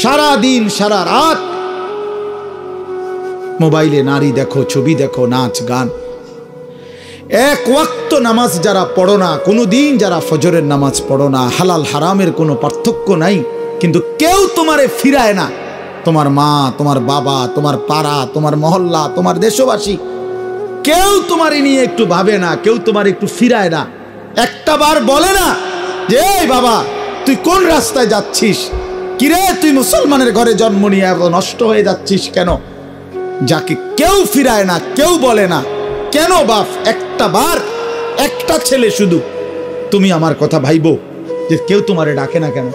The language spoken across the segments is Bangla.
সারা দিন সারা রাত মোবাইলে নারী দেখো, ছবি দেখো, নাচ গান। এক ওয়াক্ত নামাজ যারা পড়ো না, কোনোদিন যারা ফজরের নামাজ পড়ো না, হালাল হারামের কোনো পার্থক্য নাই, কিন্তু কেউ তোমারে ফিরায় না। তোমার মা, তোমার বাবা, তোমার পাড়া, তোমার মহল্লা, তোমার দেশবাসী, কেউ তোমারে নিয়ে একটু ভাবে না, কেউ তোমার একটু ফিরায় না। একটা বার বলে না যে এই বাবা তুই কোন রাস্তায় যাচ্ছিস, কিরে তুই মুসলমানের ঘরে জন্ম নিয়ে এত নষ্ট হয়ে যাচ্ছিস কেন? যাকে কেউ ফিরায় না, কেউ বলে না। কেন বাপ? একটা বার, একটা ছেলে শুধু তুমি আমার কথা ভাইবো যে কেউ তোমারে ডাকে না কেন?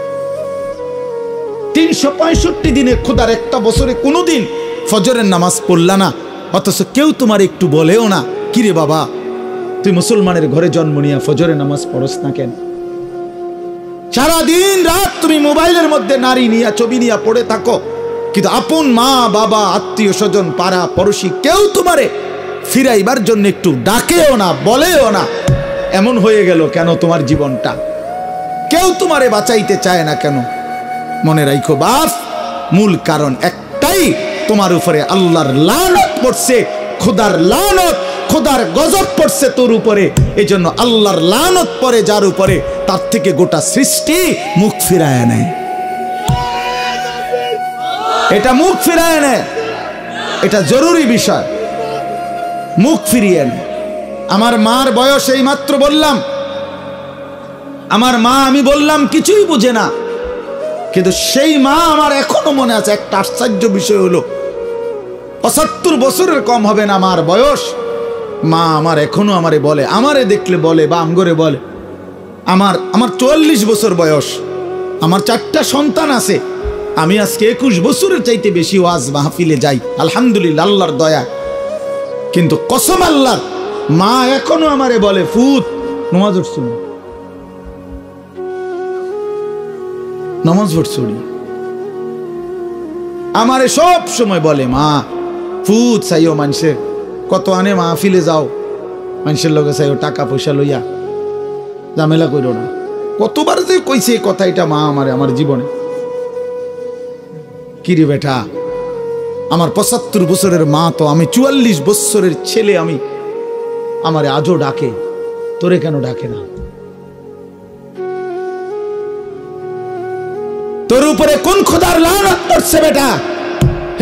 365 দিনে খোদার একটা বছরে কোনোদিন ফজরের নামাজ পড়লা না, অথচ কেউ তোমার একটু বলেও না কিরে বাবা তুই মুসলমানের ঘরে জন্ম নিয়ে ফজরের নামাজ পড়স না কেন? সারাদিন রাত তুমি মোবাইলের মধ্যে নারী নিয়ে, ছবি নিয়ে পড়ে থাকো, কিন্তু আপন মা বাবা, আত্মীয় স্বজন, পাড়া পড়োশি কেউ তোমারে ফিরাইবার জন্য একটু ডাকেও না, বলেও না। এমন হয়ে গেল কেন তোমার জীবনটা? কেউ তোমারে বাঁচাইতে চায় না কেন? মনে রাখো বাপ, মূল কারণ একটাই, তোমার উপরে আল্লাহর লানত পড়ছে, খোদার লানত, খোদার গজব পড়ছে তোর উপরে। এই জন্য আল্লাহর লানত পড়ে যার উপরে, তার থেকে গোটা সৃষ্টি মুখ ফিরায় নেয়। এটা মুখ ফিরায় নেয়, এটা জরুরি বিষয়, মুখ ফিরিয়ে নেয়। আমার মার বয়স এই মাত্র বললাম, আমার মা, আমি বললাম কিছুই বুঝে না, কিন্তু সেই মা আমার এখনো মনে আছে। একটা আশ্চর্য বিষয় হলো 75 বছরের কম হবে না আমার বয়স। মা আমার এখনো আমারে বলে, আমারে দেখলে বলে বা আমগরে বলে, আমার 44 বছর বয়স, আমার 4টা সন্তান আছে, আমি আজকে 21 বছরের চাইতে বেশি ওয়াজ মাহফিলে যাই আলহামদুলিল্লাহ আল্লাহর দয়া। কিন্তু কসম আল্লাহর, মা এখনো আমারে বলে ফুত নামাজ পড়ছো, নামাজ পড়ছো। আমারে সব সময় বলে মা ফুত চাইও, মানুষের কত আনে মাহফিলে যাও, মানুষের লগে চাইও টাকা পয়সা লইয়া, ঝামেলা করো না। কতবার যে কইছে এই কথা এটা মা আমারে আমার জীবনে। কিরে বেটা, আমার 75 বছরের মা তো, আমি 44 বছরের ছেলে, আমি আমারে আজও ডাকে, তোরে কেন ডাকে না? তোর উপরে কোন খোদার লানত পড়ছে বেটা?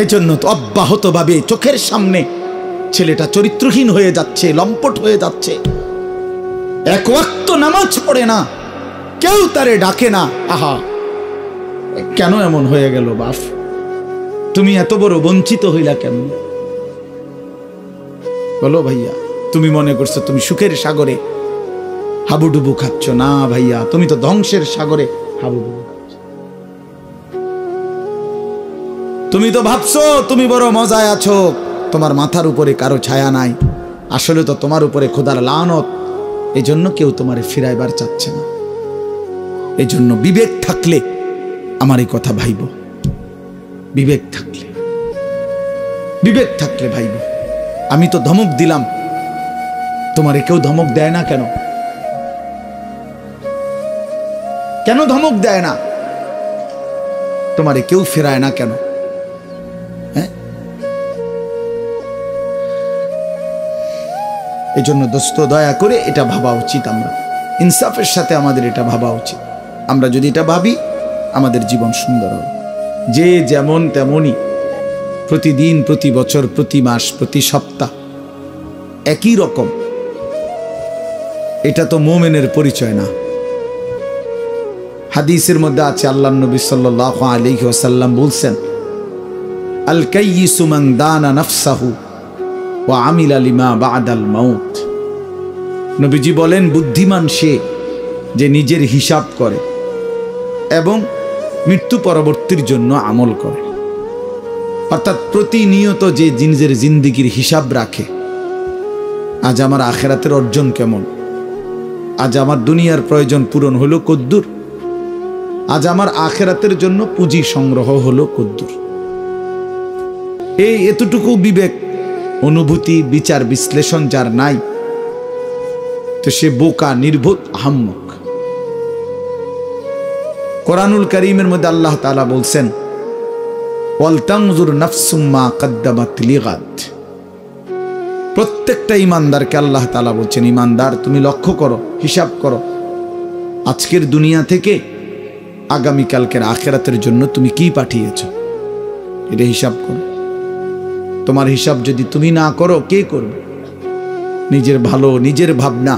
এই জন্য তো অব্যাহত ভাবে চোখের সামনে ছেলেটা চরিত্রহীন হয়ে যাচ্ছে, লম্পট হয়ে যাচ্ছে, এক ওয়াক্ত নামাজ পড়ে না, কেউ তারে ডাকে না। আহা, কেন এমন হয়ে গেল বাপ? তুমি এত বড় বঞ্চিত হইলা কেন? বলো ভাইয়া, তুমি মনে করছো তুমি সুখের সাগরে হাবুডুবু খাচ্ছ? না ভাইয়া, তুমি তো ধ্বংসের সাগরে হাবুডুবু খাচ্ছ। তুমি তো ভাবছো তুমি বড় মজায় আছো, তোমার মাথার উপরে কারো ছায়া নাই। আসলে তো তোমার উপরে খোদার লানত, এই জন্য কেউ তোমারে ফিরাইবার চাচ্ছে না। এই জন্য বিবেক থাকলে আমার এই কথা ভাইব, বিবেক থাকলে, বিবেক থাকলে ভাইব। আমি তো ধমক দিলাম, তোমারে কেউ ধমক দেয় না কেন? কেন ধমক দেয় না? তোমারে কেউ ফেরায় না কেন? হ্যাঁ, এই জন্য দোস্ত দয়া করে এটা ভাবা উচিত, আমরা ইনসাফের সাথে আমাদের এটা ভাবা উচিত। আমরা যদি এটা ভাবি আমাদের জীবন সুন্দর হবে। যে যেমন তেমনই, প্রতিদিন, প্রতি বছর, প্রতি মাস, প্রতি সপ্তাহ একই রকম, এটা তো মুমিনের পরিচয় না। হাদিসের মধ্যে আছে, আল্লাহর নবী সাল্লাল্লাহু আলাইহি ওয়াসাল্লাম বলছেন, আল কাইয়িসু মান দানা নাফসাহু ওয়া আমিলা লিমা বা'দাল মাউত। নবীজি বলেন, বুদ্ধিমান সে যে নিজের হিসাব করে এবং মৃত্যু পরবর্তীর জন্য আমল করে। অর্থাৎ প্রতিনিয়ত যে নিজের জিন্দেগির হিসাব রাখে, আজ আমার আখেরাতের অর্জন কেমন, আজ আমার দুনিয়ার প্রয়োজন পূরণ হলো কদ্দুর, আজ আমার আখেরাতের জন্য পুঁজি সংগ্রহ হলো কদ্দুর। এই এতটুকু বিবেক, অনুভূতি, বিচার বিশ্লেষণ যার নাই, তো সে বোকা, নির্বোধ, আহাম্মক। কোরআনুল কারীমের মধ্যে আল্লাহ তাআলা বলছেন, ওয়ালতানজুর নাফসুম মা কদ্দামাত লিগাদ। প্রত্যেকটা ইমানদারকে আল্লাহ তাআলা বলছেন, ইমানদার তুমি লক্ষ্য করো, হিসাব করো, আজকের দুনিয়া থেকে আগামীকালকের আখিরাতের জন্য তুমি কি পাঠিয়েছ, এটা হিসাব করো। তোমার হিসাব যদি তুমি না করো, কে করবে? নিজের ভালো, নিজের ভাবনা,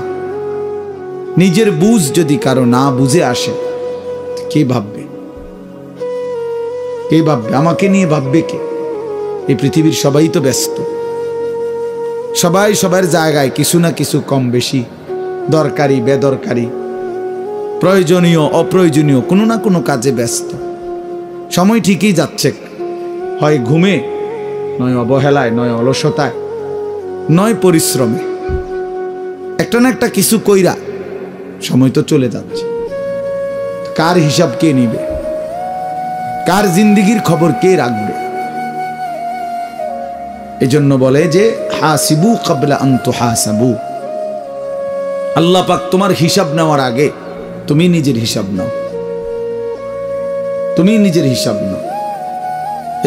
নিজের বুঝ যদি কারো না বুঝে আসে, কে ভাববে? কে ভাববে? আমাকে নিয়ে ভাববে কে? এই পৃথিবীর সবাই তো ব্যস্ত, সবাই সবার জায়গায় কিছু না কিছু কম বেশি, দরকারি বেদরকারি, প্রয়োজনীয় অপ্রয়োজনীয় কোনো না কোনো কাজে ব্যস্ত। সময় ঠিকই যাচ্ছে, হয় ঘুমে, নয় অবহেলায়, নয় অলসতায়, নয় পরিশ্রমে, একটা না একটা কিছু কইরা সময় তো চলে যাচ্ছে। কার হিসাব কে নিবে? কার জিন্দিগির খবর কে রাখবে? এজন্য বলে যে হাসিবু ক্বাবলা আন তুহাসাবু। আল্লাহ পাক তোমার হিসাব নেওয়ার আগে তুমি নিজের হিসাব নাও, তুমি নিজের হিসাব নাও।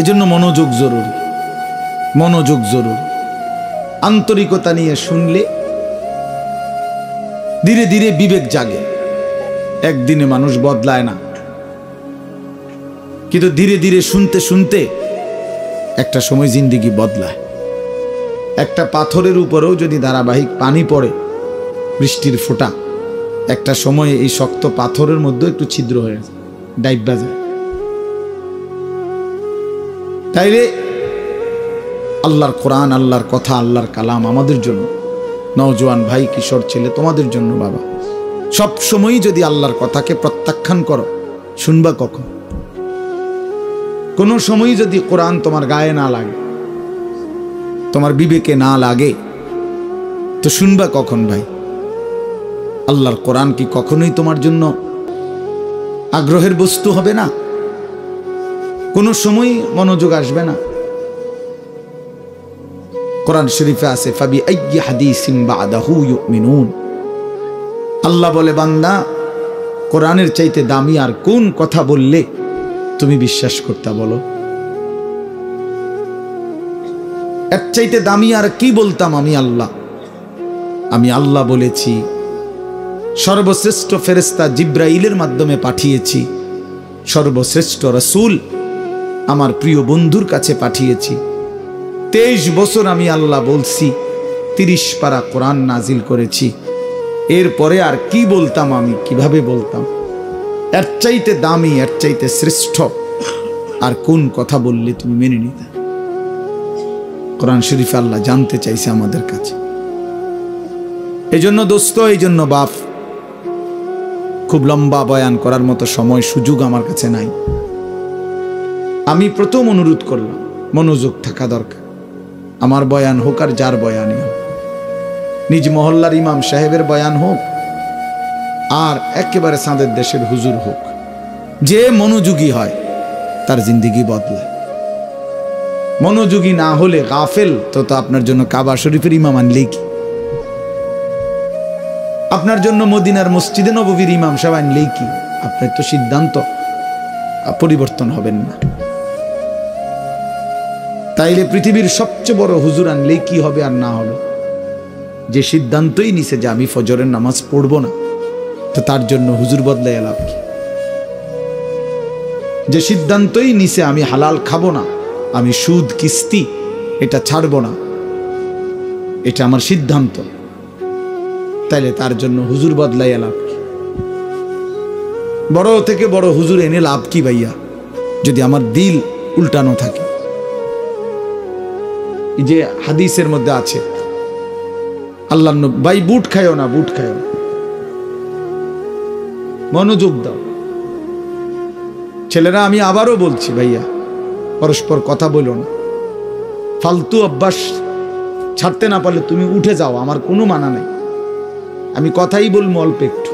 এজন্য মনোযোগ জরুরি, মনোযোগ জরুরি। আন্তরিকতা নিয়ে শুনলে ধীরে ধীরে বিবেক জাগে। একদিনে মানুষ বদলায় না, কিন্তু ধীরে ধীরে শুনতে শুনতে একটা সময় জিন্দেগি বদলায়। একটা পাথরের উপরেও যদি ধারাবাহিক পানি পড়ে, বৃষ্টির ফোঁটা, একটা সময় এই শক্ত পাথরের মধ্যে একটু ছিদ্র হয়ে যায়, ডাইবা যায়। তাইলে আল্লাহর কোরআন, আল্লাহর কথা, আল্লাহর কালাম আমাদের জন্য, নওজোয়ান ভাই, কিশোর ছেলে, তোমাদের জন্য বাবা, সব সময়ই যদি আল্লাহর কথাকে প্রত্যাখ্যান করো, শুনবা কখন? কোনো সময় যদি কোরআন তোমার গায়ে না লাগে, তোমার বিবেকে না লাগে, তো শুনবা কখন ভাই? আল্লাহর কোরআন কি কখনোই তোমার জন্য আগ্রহের বস্তু হবে না? কোনো সময় মনোযোগ আসবে না? কোরআন শরীফে আছে, ফাবি আইয়ি হাদিসিন বাদাহু ইউমিনুন। আল্লাহ বলে, বান্দা, কোরআনের চাইতে দামি আর কোন কথা বললে তুমি বিশ্বাস করতে? বলো, এর চাইতে দামি আর কি বলতাম আমি আল্লাহ? আমি আল্লাহ বলেছি, সর্বশ্রেষ্ঠ ফেরেশতা জিব্রাইলের মাধ্যমে পাঠিয়েছি, সর্বশ্রেষ্ঠ রাসূল আমার প্রিয় বন্ধুর কাছে পাঠিয়েছি। 23 বছর আমি আল্লাহ বলছি, 30 পারা কোরআন নাজিল করেছি। এরপরে আর কি বলতাম আমি? কিভাবে বলতাম? এর চাইতে দামি, এর চাইতে শ্রেষ্ঠ আর কোন কথা বললে তুমি মেনে নিতে? কোরআন শরীফে আল্লাহ জানতে চাইছে আমাদের কাছে। এই জন্য দোস্ত, এই জন্য বাপ, খুব লম্বা বয়ান করার মতো সময় সুযোগ আমার কাছে নাই। আমি প্রথম অনুরোধ করলাম, মনোযোগ থাকা দরকার। আমার বয়ান হোক আর যার বয়ানই হোক, নিজ মহল্লার ইমাম সাহেবের বয়ান হোক আর একেবারে চাঁদের দেশের হুজুর হোক, যে মনোযোগী হয় তার জিন্দেগি বদলায়। মনোযোগী না হলে গাফেল, তো আপনার জন্য কাবা শরীফের ইমাম আনলেই কি? আপনার জন্য মদিনার মসজিদে নববীর ইমাম সাহেব আনলেই কি? আপনার তো সিদ্ধান্ত পরিবর্তন হবেন না। তাইলে পৃথিবীর সবচেয়ে বড় হুজুর আনলেই কি হবে আর না হবে? যে সিদ্ধান্তই নিছে যে আমি ফজরের নামাজ পড়ব না, তো তার জন্য হুজুর বদলাই লাভ কি? যে সিদ্ধান্তই নিছে আমি হালাল খাবো না, আমি সুদ কিস্তি এটা ছাড়বো না, এটা আমার সিদ্ধান্ত, তাইলে তার জন্য হুজুর বদলাই লাভ কি? বড় থেকে বড় হুজুর এনে লাভ কি ভাইয়া, যদি আমার দিল উল্টানো থাকে? এই যে হাদিসের মধ্যে আছে, আল্লাহ ভাই বুট খায়ও না, বুট খায়ও না, মনোযোগ দাও। ছেলেরা, আমি আবারও বলছি ভাইয়া, পরস্পর কথা বলো না। ফালতু অভ্যাস ছাড়তে না পারলে তুমি উঠে যাও, আমার কোনো মানা নাই। আমি কথাই বলবো অল্প একটু।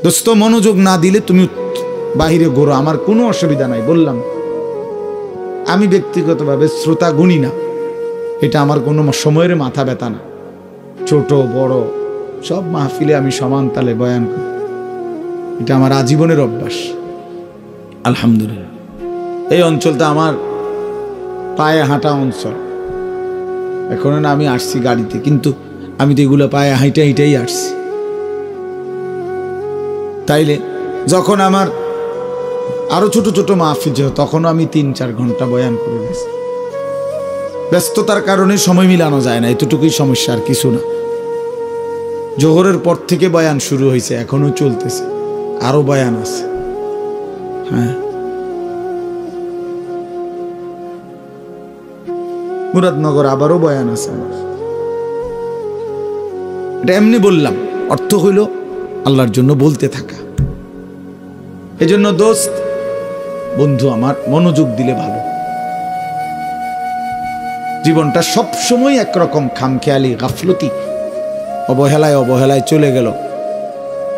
দোস্ত, মনোযোগ না দিলে তুমি বাহিরে ঘোরো, আমার কোনো অসুবিধা নাই। বললাম, আমি ব্যক্তিগতভাবে শ্রোতা গুণী না, এটা আমার কোনো সময়ের মাথা ব্যথা না। ছোট বড় সব মাহফিলে আমি সমান তালে বয়ান করি, এটা আমার আজীবনের অভ্যাস। আলহামদুলিল্লাহ, এই অঞ্চলটা আমার পায়ে হাঁটা অঞ্চল। এখন না আমি আসছি গাড়িতে, কিন্তু আমি তো এগুলো পায়ে হাঁটাই আসছি। তাইলে যখন আমার আরো ছোট ছোট মাহফিল ছিল, তখনও আমি 3-4 ঘন্টা বয়ান করে গেছি। ব্যস্ততার কারণে সময় মিলানো যায় না, এতটুকুই সমস্যা, আর কিছু না। জোহরের পর থেকে বয়ান শুরু হয়েছে, এখনো চলতেছে, আরো বয়ান আছে। হ্যাঁ, মুরাদনগর আবারও বয়ান আছে আমার। এটা এমনি বললাম, অর্থ হইল আল্লাহর জন্য বলতে থাকা। এই জন্য দোস্ত, বন্ধু আমার, মনোযোগ দিলে ভালো। জীবনটা সবসময় একরকম খামখেয়ালি, গাফলতি, অবহেলায় চলে গেল,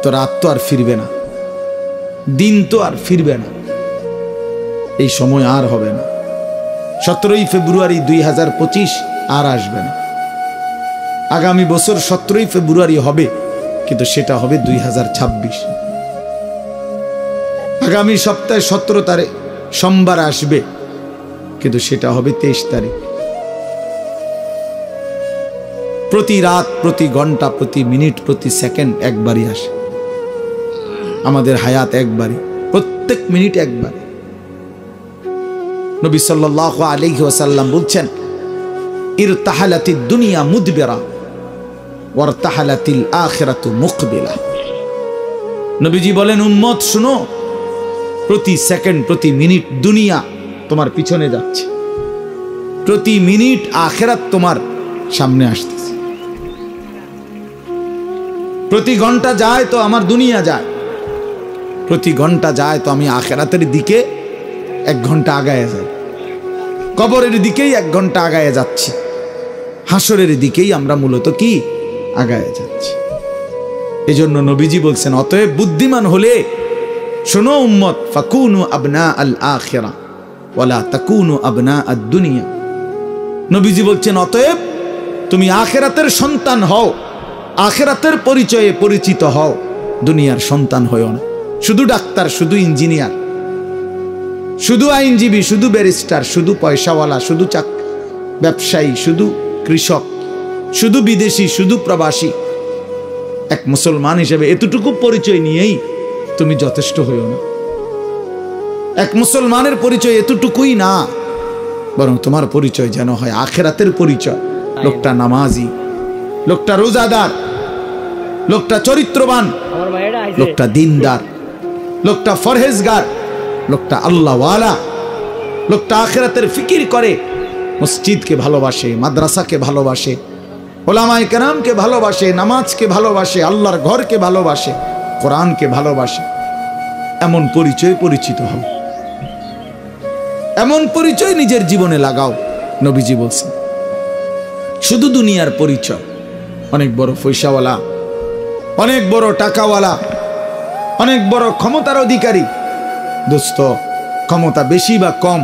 তো রাত তো আর ফিরবে না, দিন তো আর ফিরবে না, এই সময় আর হবে না। 17ই ফেব্রুয়ারি 2025 আর আসবে না। আগামী বছর 17ই ফেব্রুয়ারি হবে, কিন্তু সেটা হবে 2026। আগামী সপ্তাহে 17 তারিখ সোমবার আসবে, কিন্তু সেটা হবে 23 তারিখ। প্রতি রাত, প্রতি ঘন্টা, প্রতি মিনিট, প্রতি সেকেন্ড একবারই আসে। আমাদের হায়াত একবারই, প্রত্যেক মিনিট একবার। নবী সাল্লাল্লাহু আলাইহি ওয়াসাল্লাম বলছেন, ইরতাহালাতিদ দুনিয়া মুদবিরা ওয়ারতাহালাতিল আখিরাতু মুকবিলা। নবীজি বলেন, উম্মত শুনো, প্রতি সেকেন্ড, প্রতি মিনিট দুনিয়া তোমার পিছনে যাচ্ছে, প্রতি মিনিট আখিরাত তোমার সামনে আসতেছে। প্রতি ঘন্টা যায় তো আমার দুনিয়া যায়, প্রতি ঘন্টা যায় তো আমি আখিরাতের দিকে 1 ঘন্টা আগায় যাই, কবরের দিকেই 1 ঘন্টা আগায় যাচ্ছি, হাসরের দিকেই আমরা মূলত কি আগায় যাচ্ছি। এজন্য নবীজি বলছেন, অতএব বুদ্ধিমান হলে শোনো উম্মত, ফাকুনু আবনা আল আখিরা ওয়ালা তাকুনু আবনা আদ দুনিয়া। নবীজি বলছেন, অতএব তুমি আখিরাতের সন্তান হও, আখিরাতের পরিচয়ে পরিচিত হও, দুনিয়ার সন্তান হও না। শুধু ডাক্তার, শুধু ইঞ্জিনিয়ার, শুধু আইনজীবী, শুধু ব্যারিস্টার, শুধু পয়সাওয়ালা, শুধু ব্যবসায়ী, শুধু কৃষক, শুধু বিদেশি, শুধু প্রবাসী, এক মুসলমান হিসেবে এতটুকু পরিচয় নিয়েই তুমি যথেষ্ট হইও না। এক মুসলমানের পরিচয় এতটুকুই না, বরং তোমার পরিচয় যেন হয় আখিরাতের পরিচয়। লোকটা নামাজি, লোকটা রোজাদার, লোকটা চরিত্রবান, লোকটা দিনদার, লোকটা ফরহেজগার, লোকটা আল্লাহওয়ালা, লোকটা আখিরাতের ফিকির করে, মসজিদকে ভালোবাসে, মাদ্রাসাকে ভালোবাসে, ওলামায়ে কেরামকে ভালোবাসে, নামাজকে ভালোবাসে, আল্লাহর ঘরকে ভালোবাসে, কোরআনকে ভালোবাসে। এমন পরিচয় পরিচিত হও, এমন পরিচয় নিজের জীবনে লাগাও। নবীজি বলছেন, শুধু দুনিয়ার পরিচয়, অনেক বড় পয়সাওয়ালা, অনেক বড় টাকাওয়ালা, অনেক বড় ক্ষমতার অধিকারী, দোস্ত ক্ষমতা বেশি বা কম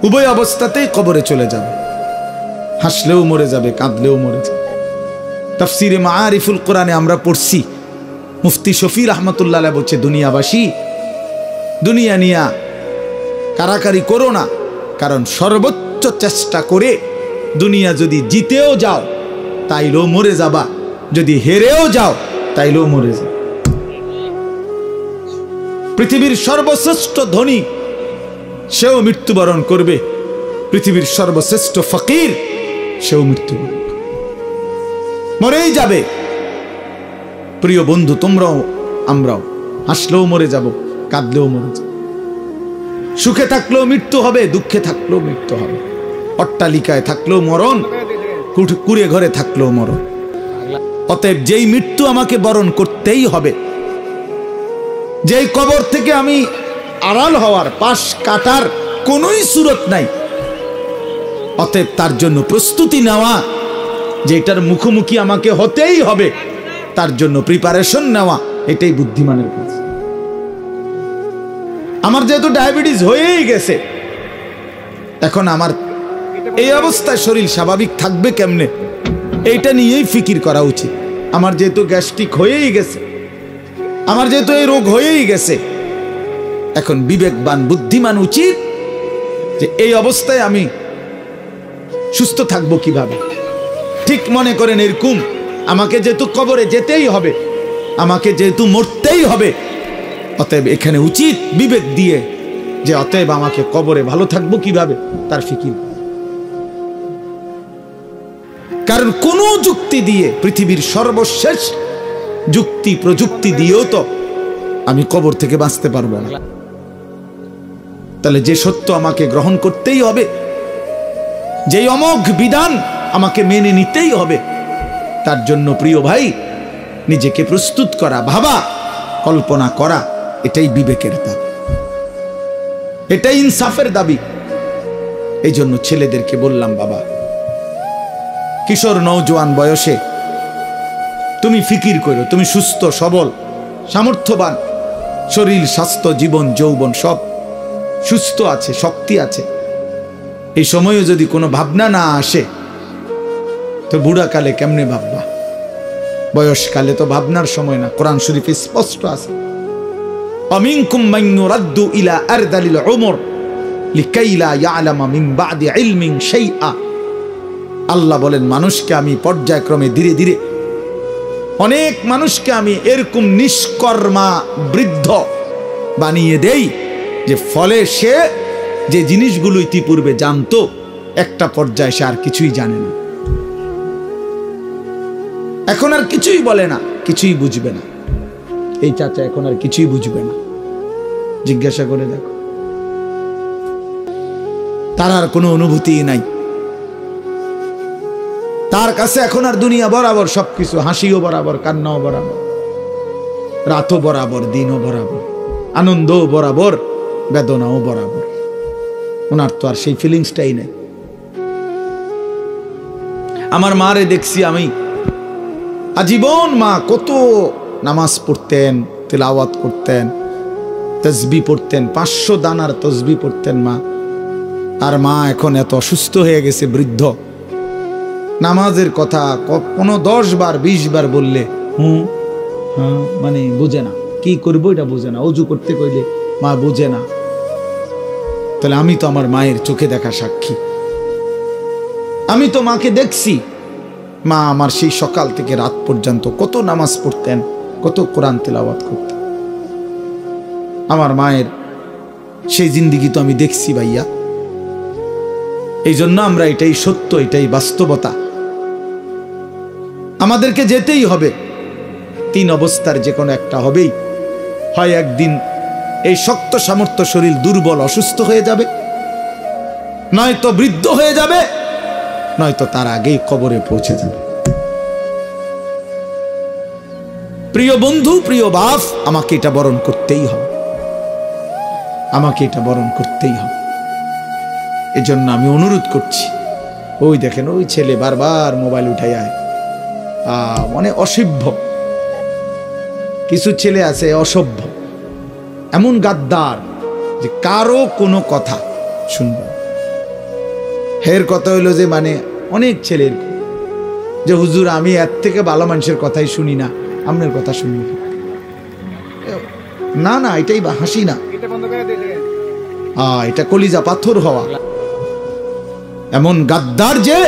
উভয় অবস্থাতেই কবরে চলে যাবে, হাসলেও মরে যাবে, কাঁদলেও মরে যাবে। তাফসিরে মাআরিফুল কোরআনে আমরা পড়ছি, মুফতি শফি রহমতুল্লাহ আলাইহি বলছে, দুনিয়াবাসী, দুনিয়া নিয়া কারাকারি করো না, কারণ সর্বোচ্চ চেষ্টা করে দুনিয়া যদি জিতেও যাও তাইলেও মরে যাবা, যদি হেরেও যাও তাইলেও মরে যাও। পৃথিবীর সর্বশ্রেষ্ঠ ধনী সেও মৃত্যুবরণ করবে, পৃথিবীর সর্বশ্রেষ্ঠ ফকির সেও মৃত্যুবরণ করবে, মরেই যাবে। প্রিয় বন্ধু, তোমরাও আমরাও হাসলেও মরে যাব, কাঁদলেও মরে যাব, সুখে থাকলেও মৃত্যু হবে, দুঃখে থাকলেও মৃত্যু হবে, অট্টালিকায় থাকলেও মরণ, কুড়ে ঘরে থাকলেও মরণ। অতএব যেই মৃত্যু আমাকে বরণ করতেই হবে, যেই কবর থেকে আমি আড়াল হওয়ার, পাশ কাটার কোনোই সুরত নাই, অতএব তার জন্য প্রস্তুতি নেওয়া, যেটার মুখোমুখি আমাকে হতেই হবে, তার জন্য প্রিপারেশন নেওয়া, এটাই বুদ্ধিমানের কাজ। আমার যেহেতু ডায়াবেটিস হয়েই গেছে, এখন আমার এই অবস্থায় শরীর স্বাভাবিক থাকবে কেমনে, এইটা নিয়েই ফিকির করা উচিত। আমার যেহেতু গ্যাস্ট্রিক হয়েই গেছে, আমার যেহেতু এই রোগ হয়েই গেছে, এখন বিবেকবান বুদ্ধিমান উচিত যে এই অবস্থায় আমি সুস্থ থাকবো কিভাবে। ঠিক মনে করেন এরকম, আমাকে যেহেতু কবরে যেতেই হবে, আমাকে যেহেতু মরতেই হবে, অতএব এখানে উচিত বিবেক দিয়ে যে অতএব আমাকে কবরে ভালো থাকবো কিভাবে তার ফিকির। কারণ কোন যুক্তি দিয়ে, পৃথিবীর সর্বশেষ যুক্তি প্রযুক্তি দিয়েও তো আমি কবর থেকে বাঁচতে পারবো না। তাহলে যে সত্য আমাকে গ্রহণ করতেই হবে, যে অমোঘ বিধান আমাকে মেনে নিতেই হবে, তার জন্য প্রিয় ভাই নিজেকে প্রস্তুত করা, ভাবা, কল্পনা করা, এটাই বিবেকের দাবি, এটাই ইনসাফের দাবি। এই জন্য ছেলেদেরকে বললাম, বাবা কিশোর নওজোয়ান বয়সে তুমি ফিকির করো, তুমি সুস্থ সবল সামর্থ্যবান, শরীর স্বাস্থ্য জীবন যৌবন সব সুস্থ আছে, শক্তি আছে। এই সময়ে যদি কোনো ভাবনা না আসে তো বুড়াকালে কেমনে ভাববা? বয়সকালে তো ভাবনার সময় না। কোরআন শরীফে স্পষ্ট আছে, আমিনকুম মান ইউরাদ্দু ইলা আরদালিল উমর লিকাই লা ইয়ালামা মিন বাদি ইলমিন শাইআ। আল্লাহ বলেন, মানুষকে আমি পর্যায়ক্রমে ধীরে ধীরে, অনেক মানুষকে আমি এরকম নিষ্কর্মা বৃদ্ধ বানিয়ে দেই যে ফলে সে যে জিনিসগুলো ইতিপূর্বে জানতো একটা পর্যায়ে সে আর কিছুই জানে না, এখন আর কিছুই বলে না, কিছুই বুঝবে না। এই চাচা এখন আর কিছুই বুঝবে না, জিজ্ঞাসা করে দেখো, তার আর কোনো অনুভূতি নাই। তার কাছে এখন আর দুনিয়া বরাবর সবকিছু, হাসিও বরাবর, কান্নাও বরাবর, রাতও বরাবর, দিনও বরাবর, আনন্দও বরাবর, বেদনাও বরাবর। ওনার তো আর সেই ফিলিংসটাই নেই। আমার মারে দেখছি আমি, আজীবন মা কত নামাজ পড়তেন, তিলাওয়াত করতেন, তসবিহ পড়তেন, 500 দানার তসবিহ পড়তেন মা। আর মা এখন এত অসুস্থ হয়ে গেছে, বৃদ্ধ। নামাজের কথা কোনো 10 বার 20 বার বললে হ্যাঁ মানে বুঝে না, কি করবো এটা বুঝে না, অজু করতে কইলে মা বুঝে না। তাহলে আমি তো আমার মায়ের চোখে দেখা সাক্ষী, আমি তো মাকে দেখছি। মা আমার সেই সকাল থেকে রাত পর্যন্ত কত নামাজ পড়তেন, কত কোরআন তেলাওয়াত করতেন। আমার মায়ের সেই জিন্দিগি তো আমি দেখছি ভাইয়া। এই জন্য আমরা, এটাই সত্য, এটাই বাস্তবতা, আমাদেরকে যেতেই হবে। 3 অবস্থার যে কোনো একটা হবেই। হয় একদিন এই শক্ত সামর্থ্য শরীর দুর্বল অসুস্থ হয়ে যাবে, নয়তো বৃদ্ধ হয়ে যাবে, নয়তো তার আগেই কবরে পৌঁছে যাবে। প্রিয় বন্ধু, প্রিয় বাপ, আমাকে এটা বরণ করতেই হবে, আমাকে এটা বরণ করতেই হবে। এজন্য আমি অনুরোধ করছি, ওই দেখেন ওই ছেলে বারবার মোবাইল উঠাই আয়, মানে অসভ্য কিছু ছেলে আছে, অসভ্য, এমন গাদ্দার যে কারো কোনো কথা শুনবে। হের কথা হইলো যে মানে অনেক ছেলের যে হুজুর আমি এর থেকে ভালো মানুষের কথাই শুনি না, আপনার কথা শুনি না। না এটাই হাসি না, এটা কলিজা পাথর হওয়া। এমন গাদ্দার যে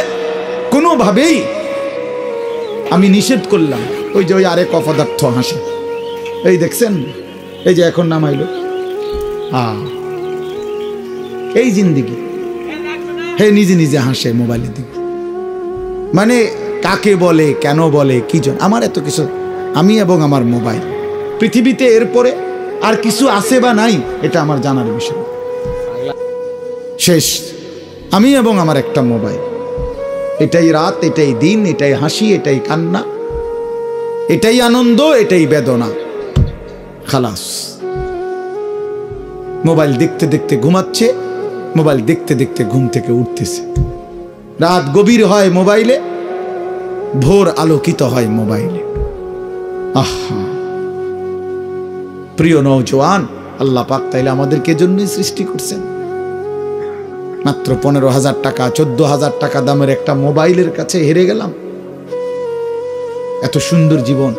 কোনোভাবেই আমি নিষেধ করলাম। ওই যে ওই আরেক অপদার্থ হাসে, এই দেখছেন, এই যে এখন নামাইলো, এই জিন্দিগি। হে নিজে নিজে হাসে মোবাইলের দিকে, মানে কাকে বলে, কেন বলে, কি জন, আমার এত কিছু, আমি এবং আমার মোবাইল। পৃথিবীতে এরপরে আর কিছু আছে বা নাই এটা আমার জানার বিষয়, শেষ। আমি এবং আমার একটা মোবাইল, এটাই রাত, এটাই দিন, এটাই হাসি, এটাই কান্না, এটাই আনন্দ, এটাই বেদনা, খালাস। মোবাইল দেখতে দেখতে ঘুমাচ্ছে, মোবাইল দেখতে দেখতে ঘুম থেকে উঠতেছে। রাত গভীর হয় মোবাইলে, ভোর আলোকিত হয় মোবাইলে। আহা প্রিয় নওজোয়ান, আল্লাহ পাক তাইলে আমাদেরকে জন্যই সৃষ্টি করছেন। মাত্র 15,000 টাকা 14,000 টাকা দামের একটা মোবাইলের কাছে হেরে গেলাম। এত সুন্দর জীবন,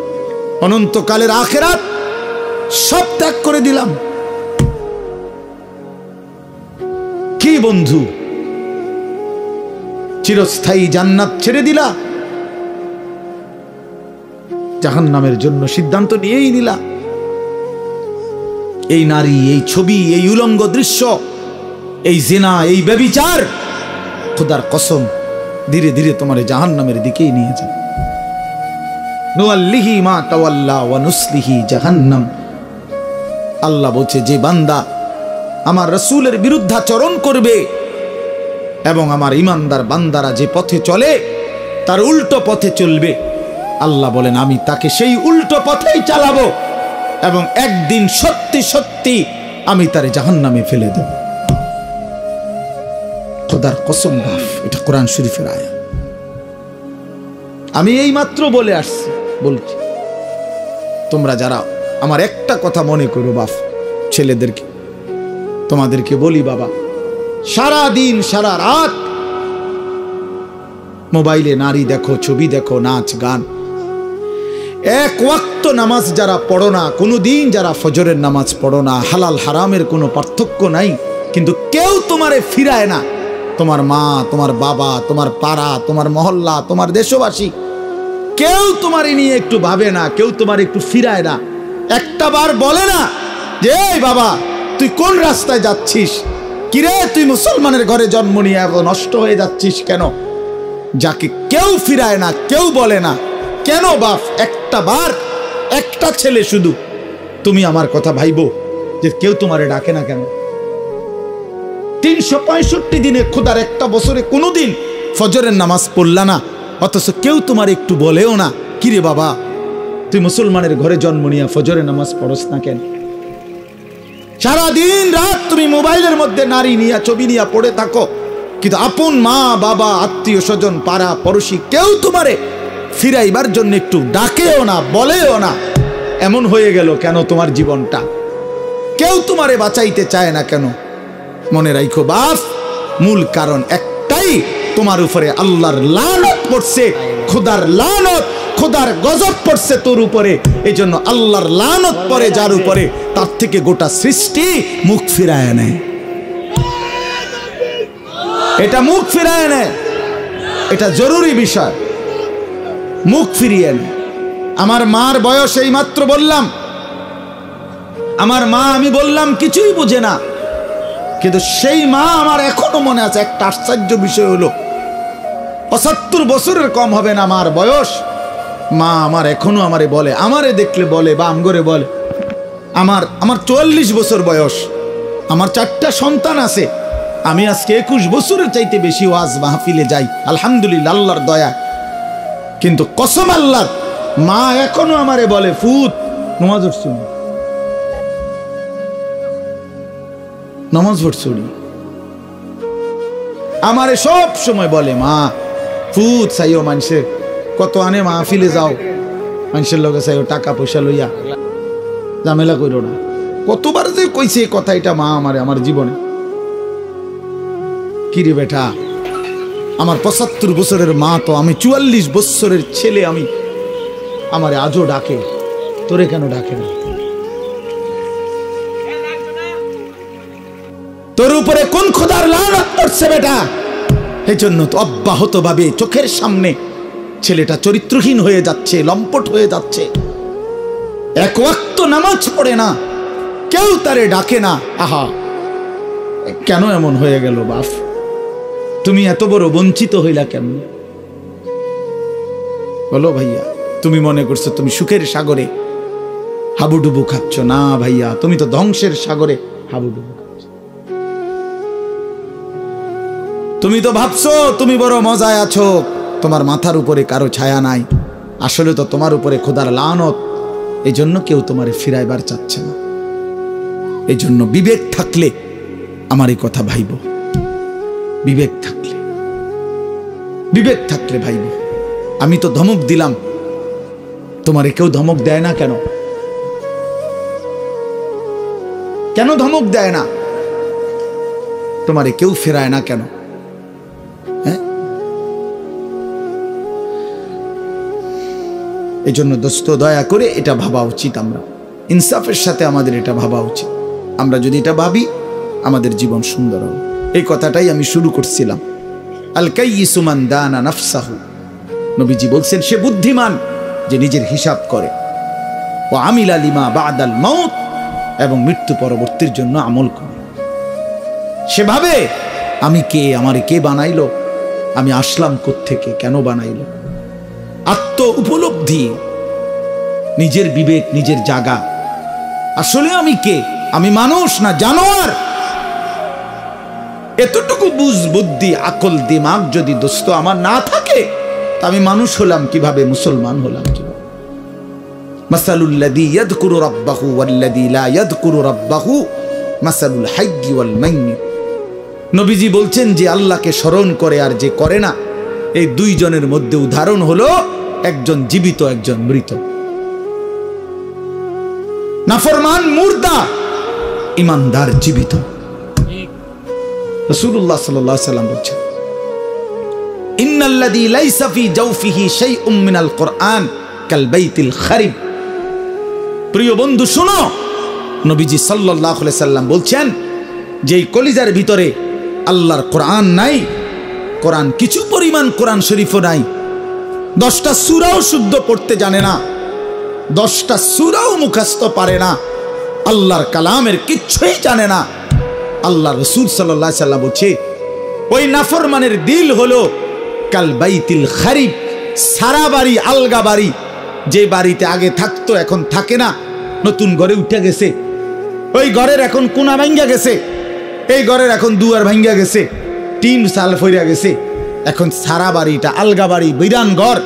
অনন্তকালের আখিরাত সব ত্যাগ করে দিলাম। কি বন্ধু, চিরস্থায়ী জান্নাত ছেড়ে দিলা, জাহান্নামের জন্য সিদ্ধান্ত নিয়েই নিলা। এই নারী, এই ছবি, এই উলঙ্গ দৃশ্য, এই জিনা, এই ব্যভিচার, খোদার কসম ধীরে ধীরে তোমার জাহান্নামের দিকেই নিয়ে যাবে। নুআল্লিহি মা তাওয়াল্লা ওয়া নুসলিহি জাহান্নাম। আল্লাহ বলছে, যে বান্দা আমার রাসূলের বিরুদ্ধাচরণ করবে এবং আমার ঈমানদার বান্দারা যে পথে চলে তার উল্টো পথে চলবে, আল্লাহ বলেন আমি তাকে সেই উল্টো পথেই চালাবো এবং একদিন সত্যি সত্যি আমি তারে জাহান্নামে ফেলে দেব। খোদার কসম বাপ, এটা কোরআন শরীফের আয়াত। আমি এই মাত্র বলে আসছি, বলছি তোমরা যারা আমার একটা কথা মনে করো বাপ, ছেলেদেরকে তোমাদেরকে বলি বাবা, সারা দিন সারা রাত মোবাইলে নারী দেখো, ছবি দেখো, নাচ গান, এক ওয়াক্ত নামাজ যারা পড়ো না, কোনোদিন যারা ফজরের নামাজ পড়ো না, হালাল হারামের কোনো পার্থক্য নাই, কিন্তু কেউ তোমারে ফিরায় না। তোমার মা, তোমার বাবা, তোমার পাড়া, তোমার মহল্লা, তোমার দেশবাসী, কেউ তোমার নিয়ে একটু ভাবে না, কেউ তোমার একটু ফিরায় না। একটা বার বলে না যে এই বাবা তুই কোন রাস্তায় যাচ্ছিস, কিরে তুই মুসলমানের ঘরে জন্ম নিয়ে এত নষ্ট হয়ে যাচ্ছিস কেন? যাকে কেউ ফিরায় না, কেউ বলে না, কেন বাপ? একটা বার, একটা ছেলে শুধু তুমি আমার কথা ভাইবো যে কেউ তোমারে ডাকে না কেন? 365 দিনে খোদার একটা বছরে কোনোদিন ফজরের নামাজ পড়লা না, অথচ কেউ তোমার একটু বলেও না কিরে বাবা তুই মুসলমানের ঘরে জন্ম নিয়ে ফজরের নামাজ পড়স না কেন? সারাদিন রাত তুমি মোবাইলের মধ্যে নারী নিয়ে, ছবি নিয়ে পড়ে থাকো, কিন্তু আপন মা বাবা, আত্মীয় স্বজন, পাড়া পড়শি কেউ তোমারে ফিরাইবার জন্য একটু ডাকেও না, বলেও না। এমন হয়ে গেল কেন তোমার জীবনটা? কেউ তোমারে বাঁচাইতে চায় না কেন? মনে রাখো বাপ, মূল কারণ একটাই, তোমার উপরে আল্লাহর লানত পড়ছে, খোদার লানত, খোদার গজব পড়ছে তোর উপরে। এই জন্য আল্লাহর লানত পড়ে যার উপরে, তার থেকে গোটা সৃষ্টি মুখ ফিরায় নেয়। এটা মুখ ফিরায় নেয়, এটা জরুরি বিষয়, মুখ ফিরিয়ে নেয়। আমার মার বয়স এই মাত্র বললাম, আমার মা আমি বললাম কিছুই বুঝে না, কিন্তু সেই মা আমার এখনো মনে আছে। একটা আশ্চর্য বিষয় হলো 75 বছরের কম হবে না মার বয়স। মা আমার এখনো আমারে বলে, আমারে দেখলে বলে বা আমগরে বলে, আমার 44 বছর বয়স, আমার 4টা সন্তান আছে, আমি আজকে 21 বছরের চাইতে বেশি ওয়াজ মাহফিলে যাই আলহামদুলিল্লাহ আল্লাহর দয়া। কিন্তু কসম আল্লাহ, মা এখনো আমারে বলে ফুত নামাজ পড়ছো, নামাজ পড়ছো। আমারে সব সময় বলে মা ফুত চাইও, মানুষের কত আনে মাহফিলে যাও, মানুষের লগে চাইও টাকা পয়সা লইয়া, ঝামেলা করো না। কতবার যে কইছে এই কথা এটা মা আমারে, আমার জীবনে। কিরে বেটা, আমার 75 বছরের মা তো, আমি 44 বছরের ছেলে, আমি আমারে আজও ডাকে, তোরে কেন ডাকে না? তোর উপরে কোন খোদার লানত পড়ছে বেটা? এই জন্য তো অব্যাহত ভাবে চোখের সামনে ছেলেটা চরিত্রহীন হয়ে যাচ্ছে, লম্পট হয়ে যাচ্ছে, এক ওয়াক্ত নামাজ পড়ে না, কেউ তারে ডাকে না। আহা, কেন এমন হয়ে গেল বাপ? তুমি এত বড় বঞ্চিত হইলা কেমন? বলো ভাইয়া, তুমি মনে করছো তুমি সুখের সাগরে হাবুডুবু খাচ্ছ? না ভাইয়া, তুমি তো ধ্বংসের সাগরে হাবুডুবু খাচ্ছ। তুমি তো ভাবছো তুমি বড় মজায় আছো, তোমার মাথার উপরে কারো ছায়া নাই, আসলে তো তোমার উপরে খোদার লানত। এই জন্য কেউ তোমারে ফিরাইবার চাচ্ছে না। এই জন্য বিবেক থাকলে আমার এই কথা ভাইব, বিবেক থাকলে, বিবেক থাকলে ভাইব। আমি তো ধমক দিলাম, তোমারে কেউ ধমক দেয় না কেন? কেন ধমক দেয় না? তোমারে কেউ ফেরায় না কেন? হ্যাঁ, এই জন্য দোস্ত দয়া করে এটা ভাবা উচিত, আমরা ইনসাফের সাথে আমাদের এটা ভাবা উচিত। আমরা যদি এটা ভাবি, আমাদের জীবন সুন্দর হবে। এই কথাটাই আমি শুরু করছিলাম। আল কাইয়িসু মান দানা নাফসাহু, নবীজি বলছেন সে বুদ্ধিমান যে নিজের হিসাব করে, ও আমিলা লিমা বাদাল মাউত, এবং মৃত্যু পরবর্তীর জন্য আমল করে। সেভাবে আমি কে, আমারে কে বানাইলো, আমি আসলাম কোত্থেকে, কেন বানাইলো, আত্ম উপলব্ধি, নিজের বিবেক, নিজের জাগা। আসলে আমি কে, আমি মানুষ না জানোয়ার, এতটুকু বুঝ বুদ্ধি আকল দিমাগ যদি দোস্ত আমার না থাকে, তা আমি মানুষ হলাম কিভাবে, মুসলমান হলাম কিভাবে? মাসালুল লাযী ইয়াযকুরু রাব্বাহু ওয়াল্লাযী লা ইয়াযকুরু রাব্বাহু মাসালুল হাইয়্যি ওয়াল মাইয়্যিত। নবীজি বলছেন যে আল্লাহকে স্মরণ করে আর যে করে না, এই দুইজনের মধ্যে উদাহরণ হলো একজন জীবিত, একজন মৃত। নাফরমান মুর্দা, ইমানদার জীবিত। রাসূলুল্লাহ সাল্লাল্লাহু আলাইহি ওয়াসাল্লাম বলেছেন, ইন্নাল্লাযী লাইসা ফী জাওফিহি শাইউম মিনাল কুরআন কাল বাইতিল খারিব। প্রিয় বন্ধু শুনো, নবীজি সাল্লাল্লাহু আলাইহি ওয়াসাল্লাম বলছেন যে এই কলিজার ভিতরে আল্লাহর কোরআন নাই, কোরআন কিছু পরিমাণ কোরআন শরীফও নাই, 10টা সূরাও শুদ্ধ পড়তে জানে না, 10টা সূরাও মুখস্থ পারে না, আল্লাহর কালামের কিচ্ছুই জানে না। আল্লাহ রাসূল সাল্লাল্লাহু আলাইহি ওয়াসাল্লাম বলছে ওই নাফরমানের দিল হলো কাল বাইতিল খারিব, সারা বাড়ি, আলগা বাড়ি, যে বাড়িতে আগে থাকতো এখন থাকে না, নতুন ঘরে উঠে গেছে, ওই ঘরের এখন কোনা ভাঙ্গা গেছে, এই ঘরের এখন দুয়ার ভাঙ্গা গেছে, টিন চাল ফইরা গেছে, এখন সারা বাড়িটা আলগা বাড়ি, বিরান ঘর।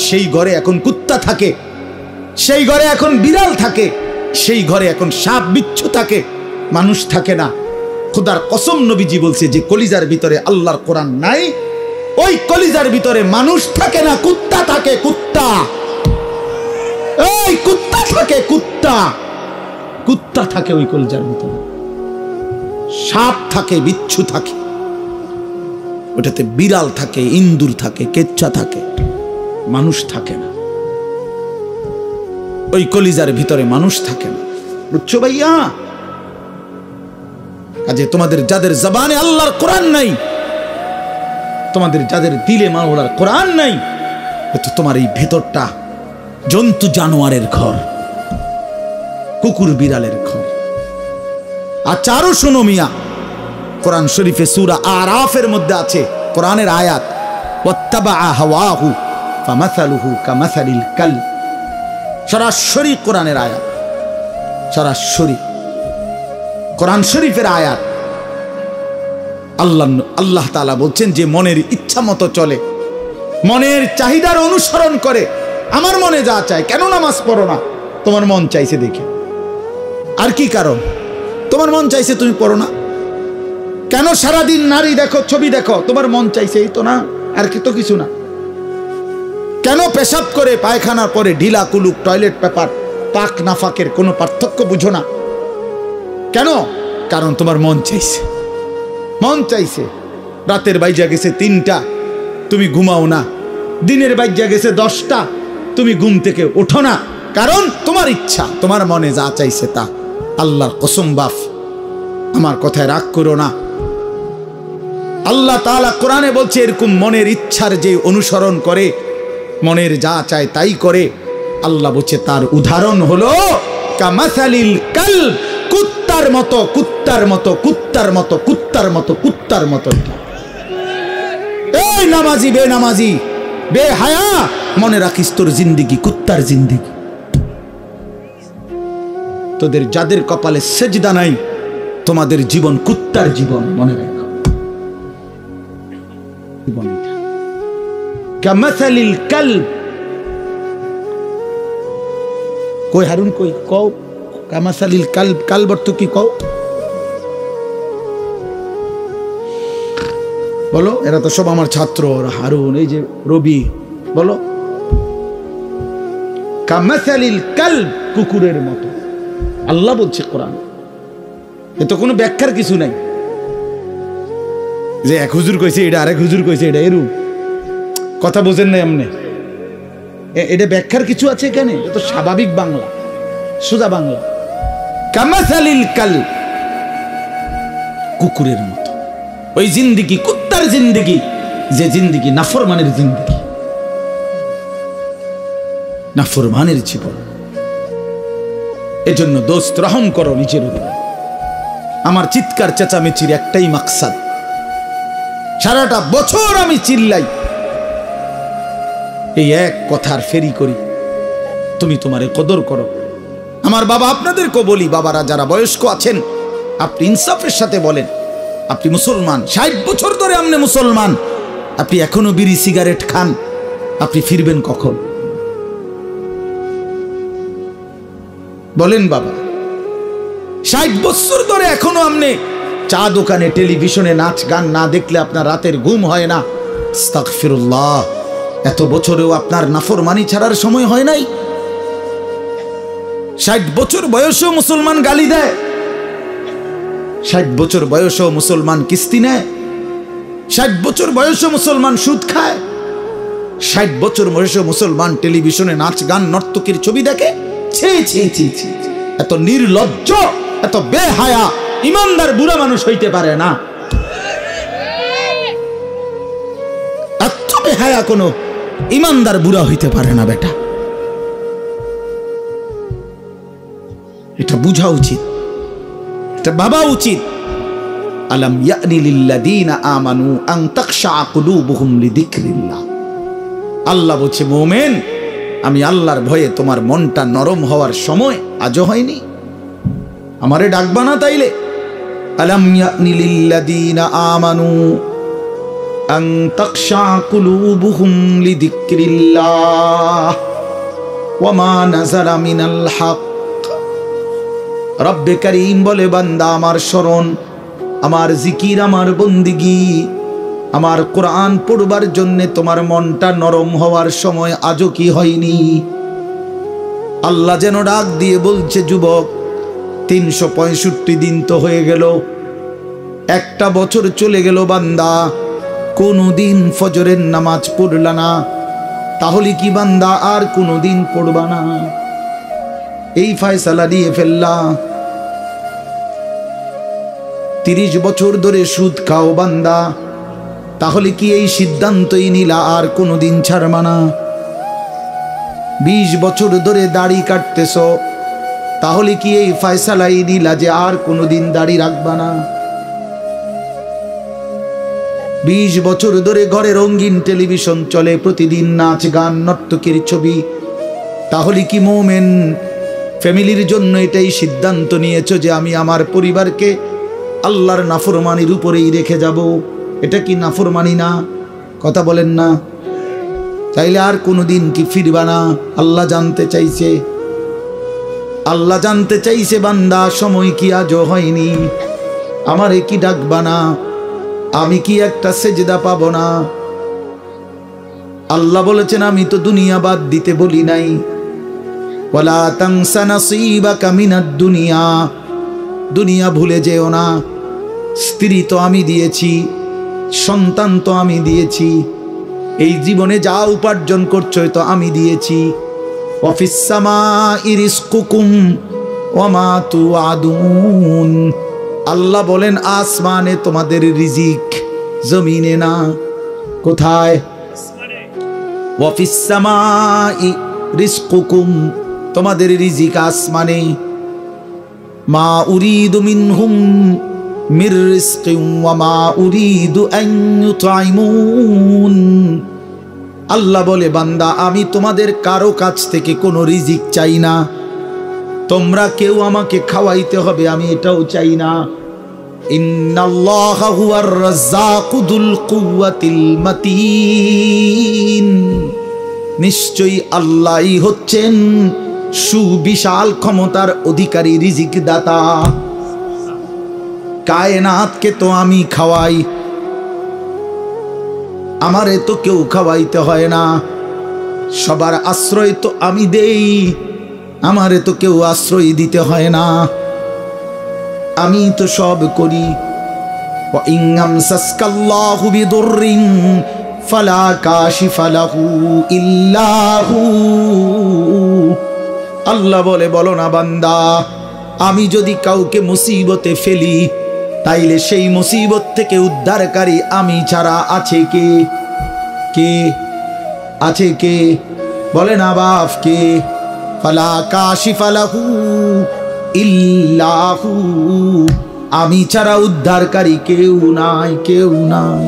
সেই ঘরে এখন কুত্তা থাকে, সেই ঘরে এখন বিড়াল থাকে, সেই ঘরে এখন সাপ বিচ্ছু থাকে, মানুষ থাকে না। খোদার কসম নবীজি বলছে যে কলিজার ভিতরে আল্লাহর কোরআন নাই, ওই কলিজার ভিতরে মানুষ থাকে না, কুত্তা থাকে, কুত্তা। এই কুত্তা থাকে, কুত্তা, কুত্তা থাকে ওই কলিজার ভিতরে, সাপ থাকে, বিচ্ছু থাকে, ওটাতে বিড়াল থাকে, ইন্দুর থাকে, কেচ্চা থাকে, মানুষ থাকে না। ওই কলিজার ভিতরে মানুষ থাকে না, বুঝছো ভাইয়া? কাজে তোমাদের যাদের জবানে আল্লাহর কোরআন নাই, তোমাদের যাদের দিলে মাওলার কোরআন নাই, তো তোমার এই ভেতরটা জন্তু জানোয়ারের ঘর, কুকুর বিড়ালের ঘর। আর চারো শোনো মিয়া, কোরআন শরীফে সূরা আরাফের মধ্যে আছে কোরআনের আয়াত, ওয়াত্তাবা হাওয়াহু ফামাসালুহু কামাসালিল কালব। সরাসরি কোরআনের আয়াত, সরাসরি কোরআন শরীফের আয়াত। আল্লাহ তাআলা বলছেন যে মনের ইচ্ছা মতো চলে, মনের চাহিদার অনুসরণ করে, আমার মনে যা চায়। কেন নামাজ পড়ো না? তোমার মন চাইছে দেখে। আর কি কারণ? তোমার মন চাইছে, তুমি পড়ো না কেন? সারাদিন নারী দেখো, ছবি দেখো, তোমার মন চাইছে, এই তো না, আর কি তো কিছু না। কেন পেশাব করে পায়খানার পরে ঢিলা কুলুক টয়লেট পেপার, পাক নাফাকের কোনো পার্থক্য বুঝো না কেন? কারণ তোমার মন চাইছে, মন চাইছে। রাতের বাইজা গেছে 3টা, তুমি ঘুমাও না। দিনের বাইজা গেছে 10টা, তুমি ঘুম থেকে ওঠো না, কারণ তোমার ইচ্ছা, তোমার মনে যা চাইছে তা। আল্লাহর কসম বাপ, আমার কথায় রাগ করো না। আল্লাহ তাআলা কোরআনে বলছে এরকম মনের ইচ্ছার যে অনুসরণ করে, মনের যা চায় তাই করে, আল্লাহ বলছে তার উদাহরণ হলো কামাসালিল কালব, কুত্তার মতো, কুত্তার মতো, কুত্তার মতো, কুত্তার মতো, কুত্তার মতো। এই নামাজি বেনামাজি বেহায়া, মনে রাখিস তোর জিন্দেগি কুত্তার জিন্দেগি। তোদের যাদের কপালে সেজদা নাই, তোমাদের জীবন কুত্তার জীবন, মনে রাখো। জীবন কামাসালিল কালব। কই হারুন, কই কও কামাসালিল কালব, কালব অর্থ কি কও? বলো, এরা তো সব আমার ছাত্র, হারুন, এই যে রবি, বলো। কামাসালিল কালব, কুকুরের মতো আল্লাহ বলছে কোরআন। এ তো কোনো ব্যাখ্যার কিছু নাই যে এক হুজুর কইছে এটা, আরেক হুজুর কইছে এটা, এরূপ কথা বোঝেন নাই আমনে। এটা ব্যাখ্যার কিছু আছে এখানে? এটা তো স্বাভাবিক বাংলা, সোজা বাংলা। কামাসালিল কালব, কুকুরের মতো। ওই জিন্দিগি কুত্তার জিন্দিগি, যে জিন্দিগি নাফরমানের জিন্দিগি, নাফরমানের জীবন। এজন্য দোস্ত রহম করো নিজের উপর। আমার চিৎকার চেঁচামেচির একটাই মাকসাদ, সারাটা বছর আমি চিল্লাই, এই এক কথার ফেরি করি, তুমি তোমারে কদর করো। আমার বাবা, আপনাদেরকে বলি, বাবারা যারা বয়স্ক আছেন, আপনি ইনসাফের সাথে বলেন, আপনি মুসলমান, 60 বছর ধরে আপনি মুসলমান, আপনি এখনো বিড়ি সিগারেট খান, আপনি ফিরবেন কখন? বলেন বাবা, 60 বছর ধরে এখনো আপনি চা দোকানে টেলিভিশনে নাচ গান না দেখলে আপনার রাতের ঘুম হয় না। আস্তাগফিরুল্লাহ, এত বছরেও আপনার নাফরমানি ছাড়ার সময় হয় নাই? 60 বছর বয়সেও মুসলমান গালি দেয়, 60 বছর বয়সেও মুসলমান কিস্তি নেয়, 60 বছর বয়সেও মুসলমান সুদ খায়, 60 বছর বয়সেও মুসলমান টেলিভিশনে নাচ গান নর্তকীর ছবি দেখে। ছি ছি ছি ছি, এত নির্লজ্জ, এত বেহায়া ইমানদার বুড়া মানুষ হইতে পারে না। এত বেহায়া কোনো ইমানদার বুড়া হইতে পারে না বেটা। এটা বুঝা উচিত, এটা ভাবা উচিত। আলাম ইয়ানি লিল্লাযীনা আমানু আন তাখশা কুলুবুহুম লিযিকরিল্লাহ। আল্লাহ বলছে, মুমিন, আমি আল্লাহর ভয়ে তোমার মনটা নরম হওয়ার সময় আজও হয়নি? আমারে ডাকবা না তাইলে? আলাম ইয়ানি লিল্লাযীনা আমানু আন তাখশা কুলুবুহুম লিযিকরিল্লাহ ওয়া মা নাযালা মিনাল হক। রব্বে কারীম বলে, বান্দা, আমার শরণ, আমার জিকির, আমার বন্দিগি, আমার কোরআন পড়বার জন্য তোমার মনটা নরম হওয়ার সময় আজও কি হয়নি? আল্লাহ যেন ডাক দিয়ে বলছে, যুবক, 365 দিন তো হয়ে গেল, একটা বছর চলে গেল, বান্দা কোনদিন ফজরের নামাজ পড়লা না, তাহলে কি বান্দা আর কোনদিন পড়বা না? এই ফয়সালা দিয়ে ফেললা। 30 বছর ধরে সুদ খাও বান্দা, তাহলে কি এই সিদ্ধান্তই নিলা আর কোনদিন ছাড়বা না? 20 বছর ধরে দাড়ি কাটতেছ, তাহলে কি এই ফয়সালাই নিলা যে আর কোনদিন দাড়ি রাখবা না? 20 বছর ধরে ঘরে রঙিন টেলিভিশন চলে, প্রতিদিন নাচ গান নর্তকীর ছবি, তাহলে কি মোমেন ফ্যামিলির জন্য এটাই সিদ্ধান্ত নিয়েছো যে আমি আমার পরিবারকে আল্লাহর নাফরমানির উপরেই রেখে যাব? এটা কি নাফরমানি না? কথা বলেন না? তাইলে আর কোনোদিন কি ফিরবা না? আল্লাহ জানতে চাইছে, আল্লাহ জানতে চাইছে, বান্দা সময় কি আজও হয়নি? আমারে কি ডাকবা না? আমি কি একটা সেজদা পাবো না? আল্লাহ বলেছেন, আমি তো দুনিয়া বাদ দিতে বলি নাই। ওয়ালা তানসা নাসীবাকা মিনাদ দুনিয়া, দুনিয়া ভুলে যেও না। স্ত্রী তো আমি দিয়েছি, সন্তান তো আমি দিয়েছি, এই জীবনে যা উপার্জন করছো তো আমি দিয়েছি। ওয়াফিস সামাই রিজকুকুম ওয়া মা তুআদুন। আল্লাহ বলেন, আসমানে তোমাদের রিজিক, জমিনে না। কোথায়? ওয়াফিস সামাই রিজকুকুম, তোমাদের রিজিক আসমানে। মা উরিদু মিনহুম মির রিজকিন ওয়া মা উরিদু আন ইউতঈমুন। আল্লাহ বলে, বান্দা, আমি তোমাদের কারো কাছ থেকে কোনো রিজিক চাই না, তোমরা কেউ আমাকে খাওয়াইতে হবে আমি এটাও চাই না। ইন্নাল্লাহা হুয়ার রাজ্জাকু যুল কুওয়াতিল মাতিন। নিশ্চয়ই আল্লাহই হচ্ছেন সুবিশাল ক্ষমতার অধিকারী, রিজিক দাতা। কায়নাতকে তো আমি খাওয়াই, আমারে তো কেউ খাওয়াইতে হয় না। সবার আশ্রয় তো আমি দেই, আমারে তো কেউ আশ্রয় দিতে হয় না, আমি তো সব করি। ওয়া ইন আমসাসকাল্লাহু বিদুররিন ফালা কাশিফা লাহু ইল্লা হু। আল্লাহ বলে, বলো না বান্দা, আমি যদি কাউকে মুসিবতে ফেলি, তাইলে সেই মুসিবত থেকে উদ্ধারকারী আমি ছাড়া আছে কে? কে আছে? কে বলে না বাপ? কে? ফালা কাশিফা লাহু ইল্লাহু, আমি ছাড়া উদ্ধারকারী কেউ নাই, কেউ নাই।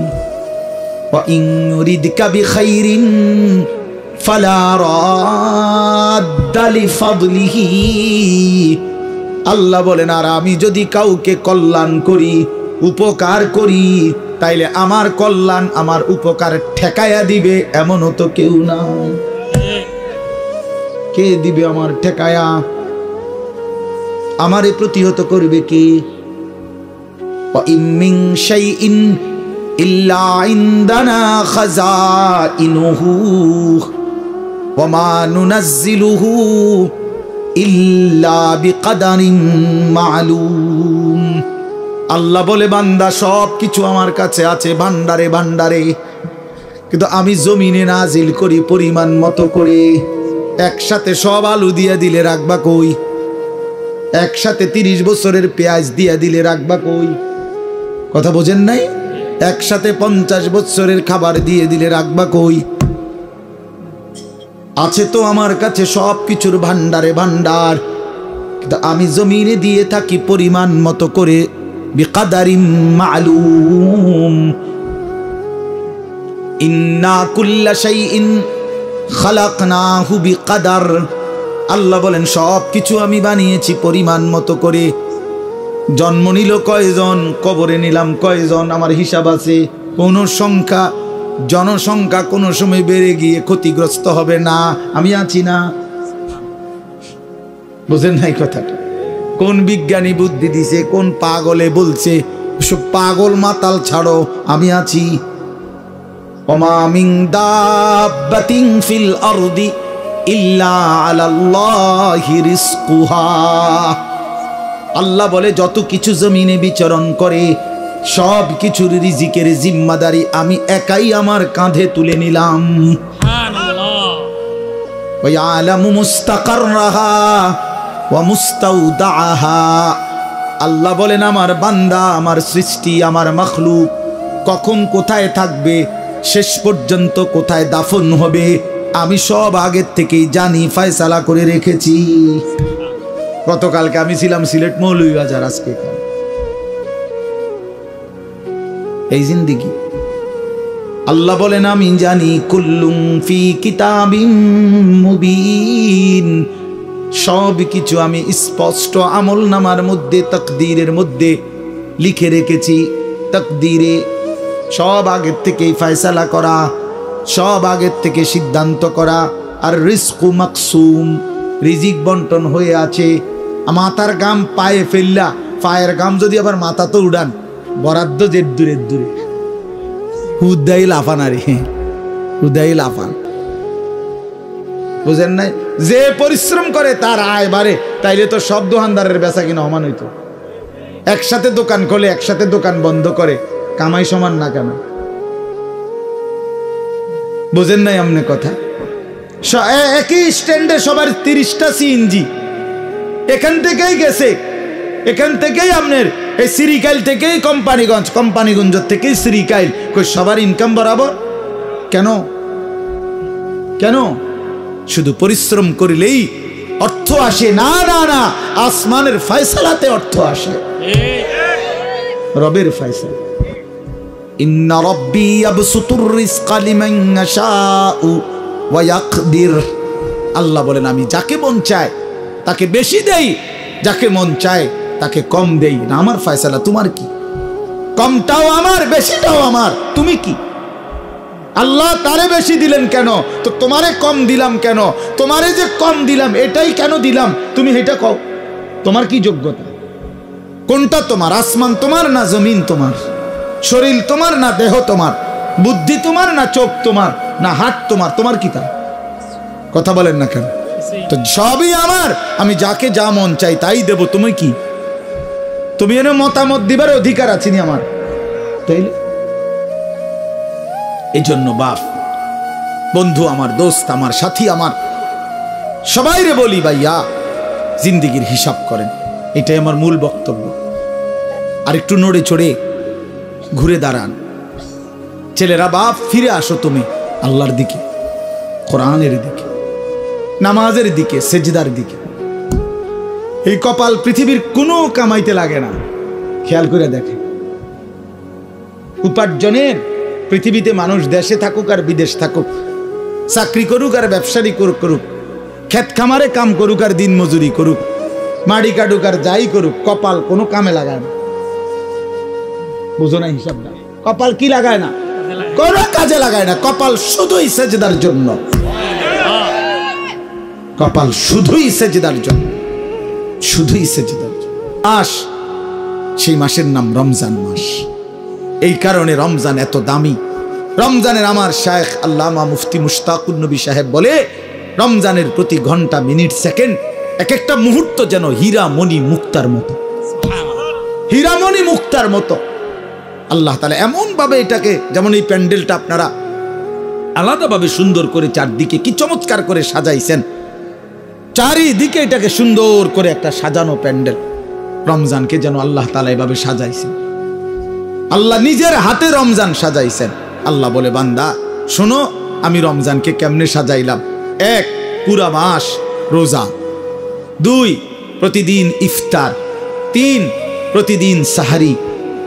ওয়া ইন ইউরিদকা বিখাইরিন ফালা রাদ্দা লিফাদলিহি, আল্লাহ বলেন আর আমি যদি কাউকে কল্যাণ করি, উপকার করি, তাইলে আমার কল্যাণ আমার উপকার ঠেকায়া দিবে এমনও তো কেউ নাই। কে দিবে আমার ঠেকায়া? আমারে প্রতিহত করবে কে? ওয়া ইন মিন শাইইন ইল্লা ইনদানা খাযাইনুহু ওয়া মা নুনাজ্জিলুহু ইল্লা বিকদারিন মা'লুম। আল্লাহ বলে বান্দা সব কিছু আমার কাছে আছে ভান্ডারে ভান্ডারে, কিন্তু আমি জমিনে নাজিল করি পরিমাণ মতো করে। একসাথে সব আলু দিয়ে দিলে রাখবা কই? একসাথে 30 বছরের পেঁয়াজ দিয়ে দিলে রাখবা কই? কথা বোঝেন নাই? একসাথে 50 বছরের খাবার দিয়ে দিলে রাখবা কই? আছে তো আমার কাছে সব কিছুর ভান্ডারে ভান্ডার, কিন্তু আমি জমিনে দিয়ে থাকি পরিমাণ মতো করে। বিকদারিম মা'লুম, ইন্না কুল্লা শাইইন খালাকনাহু বিকদার। আল্লাহ বলেন সব কিছু আমি বানিয়েছি পরিমাণ মতো করে। জন্ম নিল কয়জন, কবরে নিলাম কয়জন, আমার হিসাব আছে। কোন সংখ্যা, জনসংখ্যা কোনো সময় বেড়ে গিয়ে ক্ষতিগ্রস্ত হবে না, আমি আছি না। বুঝেন নাই কথাটা? কোন বিজ্ঞানী বুদ্ধি দিছে, কোন পাগলে বলছে? সব পাগল মাতাল ছাড়ো, আমি আছি। ওমা মিন দাব্বাতিন ফিল আরদি ইল্লা আলাল্লাহি রিজকুহা। আল্লাহ বলে যত কিছু জমিনে বিচরণ করে সব কিছুর রিজিকের জিম্মাদারি আমি একাই আমার কাঁধে তুলে নিলাম। সুবহানাল্লাহ। ওয়া ইয়ালামু মুস্তাকাররাহা ওয়া মুস্তাউদাহা। আল্লাহ বলেন আমার বান্দা, আমার সৃষ্টি, আমার মাখলুক কখন কোথায় থাকবে, শেষ পর্যন্ত কোথায় দাফন হবে, আমি সব আগের থেকেই জানি, ফয়সালা করে রেখেছি। গতকালকে আমি ছিলাম সিলেট মৌলভীবাজার, আজকে এই জিন্দেগি। আল্লাহ বলেন আমি জানি। কুল্লুম ফি কিতাবিম মুবিন, সব কিছু আমি স্পষ্ট আমলনামার মধ্যে, তাকদীরের মধ্যে লিখে রেখেছি। তাকদীরে সব আগের থেকেই ফয়সালা করা, সব আগের থেকে সিদ্ধান্ত করা। আর রিজকু মাকসুম, রিজিক বন্টন হয়ে আছে। মাথার গাম পায়ে ফেললা, পায়ের গাম যদি আবার মাথা তো উড়ান, বরাদ্দ যে দূরে দূরে, হুদাই লাফান। আরে হুদাই লাফান, বুঝেন নাই? যে পরিশ্রম করে তার আয় বাড়ে, তাইলে তো সব দোকানদারের বেচা কিনা সমান হইতো। একসাথে দোকান খোলে, একসাথে দোকান বন্ধ করে, কামাই সমান না কেন? বুঝেন নাই আমনে কথা? একই স্ট্যান্ডে সবার 30টা সিএনজি, এখান থেকেই গেছে, এখান থেকেই আপনার এই সিরিকাইল থেকেই কোম্পানিগঞ্জ, কোম্পানিগঞ্জ থেকেই সিরিকাইল, কই সবার ইনকাম বরাবর কেন? কেন? শুধু পরিশ্রম করিলেই অর্থ আসে? না না না, আসমানের ফয়সালাতে অর্থ আসে, রবের ফয়সালা। ইন্না রাব্বি ইয়াবসুতুর রিজকা লিমান ইয়াশাউ ওয়া ইয়াকদির। আল্লাহ বলেন আমি যাকে মন চায় তাকে বেশি দেই, যাকে মন চায় তাকে কম দেই না। আমার ফয়সালা, তোমার কি? কমটাও আমার, বেশিটাও আমার, তুমি কি? আল্লাহ তারে বেশি দিলেন কেন, তো তোমারে কম দিলাম কেন? তোমারে যে কম দিলাম এটাই কেন দিলাম, তুমি এটা কও। তোমার কি যোগ্যতা? কোনটা তোমার? আসমান তোমার না জমিন তোমার? শরীর তোমার না দেহ তোমার? বুদ্ধি তোমার না চোখ তোমার না হাত তোমার? তোমার কি তা? কথা বলেন না কেন? তো সবই আমার, আমি যাকে যা মন চাই তাই দেব। তুমি কি? তুমি এনে মতামত দিবার অধিকার আছে নি আমার? তাইলে এই জন্য বাপ, বন্ধু আমার, দোস্ত আমার, সাথী আমার, সবাই রে বলি ভাইয়া জিন্দেগির হিসাব করেন। এটাই আমার মূল বক্তব্য। আর একটু নড়ে চড়ে ঘুরে দাঁড়ান। ছেলেরা, বাপ ফিরে আসো তুমি আল্লাহর দিকে, কোরআনের দিকে, নামাজের দিকে, সেজদার দিকে। এই কপাল পৃথিবীর কোনো কামাইতে লাগে না। খেয়াল করে দেখে, উপার্জনের পৃথিবীতে মানুষ দেশে থাকুক আর বিদেশ থাকুক, চাকরি করুক আর ব্যবসায়ী করুক, ক্ষেত খামারে কাম করুক আর দিন মজুরি করুক, মাড়ি কাটুক আর যাই করুক, কপাল কোনো কামে লাগায় না। বুঝো না হিসাবটা? কপাল কি লাগায় না? কোনো কাজে লাগায় না। কপাল শুধুই সেজদার জন্য, কপাল শুধুই সেজদার জন্য, শুধুই সেজদার জন্য। মাস, সেই মাসের নাম রমজান মাস। এই কারণে রমজান এত দামি। রমজানের আমার শায়েখ আল্লামা মুফতি মুশতাকুন নবী সাহেব বলে, রমজানের প্রতি ঘন্টা, মিনিট, সেকেন্ড, এক একটা মুহূর্ত যেন হীরা মণি মুক্তার মতো, হীরা মণি মুক্তার মতো। আল্লাহ তাআলা এমন ভাবে এটাকে, যেমন এই প্যান্ডেলটা আপনারা আলাদাভাবে সুন্দর করে চারদিকে কি চমৎকার করে সাজাইছেন, চারিদিকে এটাকে সুন্দর করে একটা সাজানো প্যান্ডেল। রমজানকে যেন আল্লাহ তাআলা এভাবে সাজাইছেন। আল্লাহ নিজের হাতে রমজান সাজাইছেন। আল্লাহ বলে, বান্দা শোনো আমি রমজানকে কেমনে সাজাইলাম। 1, পুরা মাস রোজা। 2, প্রতিদিন ইফতার। 3, প্রতিদিন সাহারি।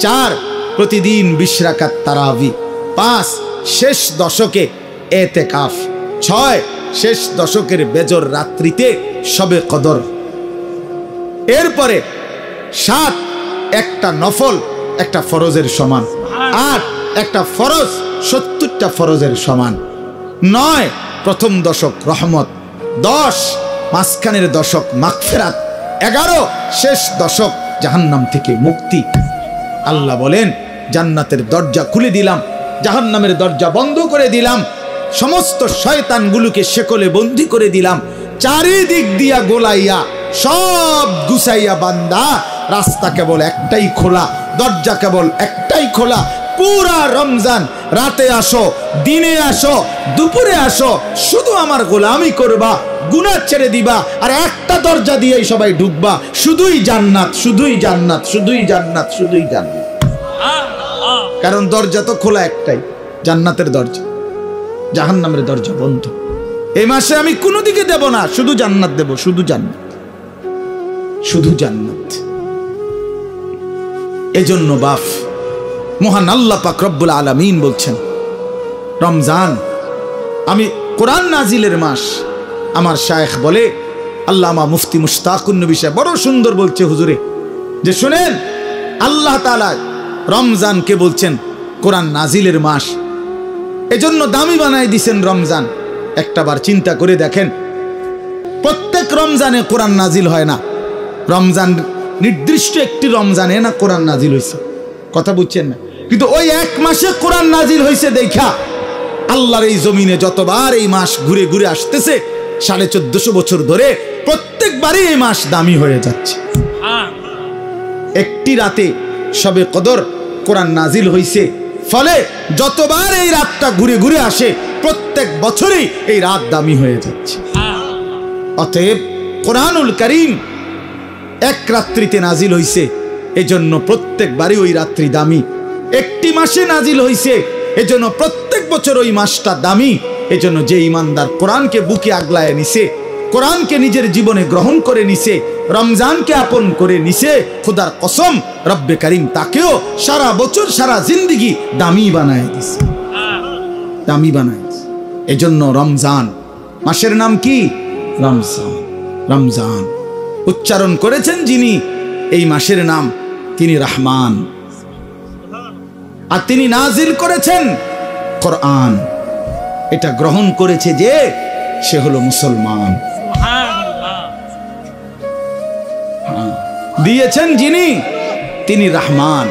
4, প্রতিদিন 20 রাকাত তারাবি। 5, শেষ দশকে এতেকাফ। 6, শেষ দশকের বেজর রাত্রিতে শবে কদর। এরপরে 7, একটা নফল একটা ফরজের সমান। 8, একটা ফরজ 70টা ফরজের সমান। 9, প্রথম দশক রহমত। 10, মাঝখানের দশক মাগফিরাত। 11, শেষ দশক জাহান্নাম থেকে মুক্তি। আল্লাহ বলেন, জান্নাতের দরজা খুলে দিলাম, জাহান্নামের দরজা বন্ধ করে দিলাম, সমস্ত শয়তানগুলোকে শেকলে বন্দী করে দিলাম, চারিদিক দিয়া গোলাইয়া সব গুছাইয়া বান্দা রাস্তা কেবল একটাই খোলা, দরজা কেবল একটাই খোলা। পুরা রমজান রাতে আসো, দিনে আসো, দুপুরে আসো, শুধু আমার গোলামি করবা, গুনাহ ছেড়ে দিবা, আর একটা দরজা দিয়েই সবাই ঢুকবা, শুধুই জান্নাত, শুধুই জান্নাত, শুধুই জান্নাত, শুধুই জান্নাত। কারণ দরজা তো খোলা একটাই, জান্নাতের দরজা, জাহান্নামের দরজা বন্ধ। এই মাসে আমি কোনো দিকে দেব না, শুধু জান্নাত দেব, শুধু জান্নাত, শুধু জান্নাত। এজন্য বাপ মহান আল্লাহ পাক রব্বুল আলামিন বলছেন, রমজান আমি কোরআন নাজিলের মাস। আমার শায়েখ বলে, আল্লামা মুফতি মুশতাকুন নবী সাহেব বড় সুন্দর বলছে হুজুরে, যে শুনেন আল্লাহ তাআলা রমজানকে বলছেন কোরআন নাজিলের মাস, এজন্য দামি বানাই দিছেন রমজান। একটাবার চিন্তা করে দেখেন, প্রত্যেক রমজানে কোরআন নাজিল হয় না। রমজান নির্দিষ্ট একটি রমজানে না কোরআন নাজিল হয়েছে, কথা বুঝছেন না? কিন্তু ওই এক মাসে কোরআন নাজিল হয়েছে দেখা আল্লাহর এই জমিনে যতবার এই মাস ঘুরে ঘুরে আসতেছে 1450 বছর ধরে, প্রত্যেকবারই এই মাস দামি হয়ে যাচ্ছে। একটি রাতে শবে কদর কোরআন নাজিল হয়েছে, ফলে যতবার এই রাতটা ঘুরে ঘুরে আসে প্রত্যেক বছরই এই রাত দামি হয়ে যাচ্ছে। অতএব কোরআনুল কারীম এক রাত্রিতে নাজিল হইছে, এজন্য প্রত্যেকবারই ওই রাত্রি দামি। একটি মাসে নাজিল হইছে, এজন্য প্রত্যেক বছর ওই মাসটা দামি। এজন্য যে ইমানদার কোরআনকে বুকে আগলায় নিছে, কোরআনকে নিজের জীবনে গ্রহণ করে নিছে, রমজানকে আপন করে নিছে, খোদার কসম রব্বে কারীম তাকেও সারা বছর সারা জিন্দেগি দামি বানায় দিছে, দামি বানায় দিছে। এজন্য রমজান মাসের নাম কি? রমজান। রমজান উচ্চারণ করেছেন যিনি এই মাসের নাম, তিনি রহমান, আর তিনি নাজিল করেছেন কোরআন। এটা গ্রহণ করেছে যে সে হলো মুসলমান। দিয়েছেন যিনি, তিনি রহমান।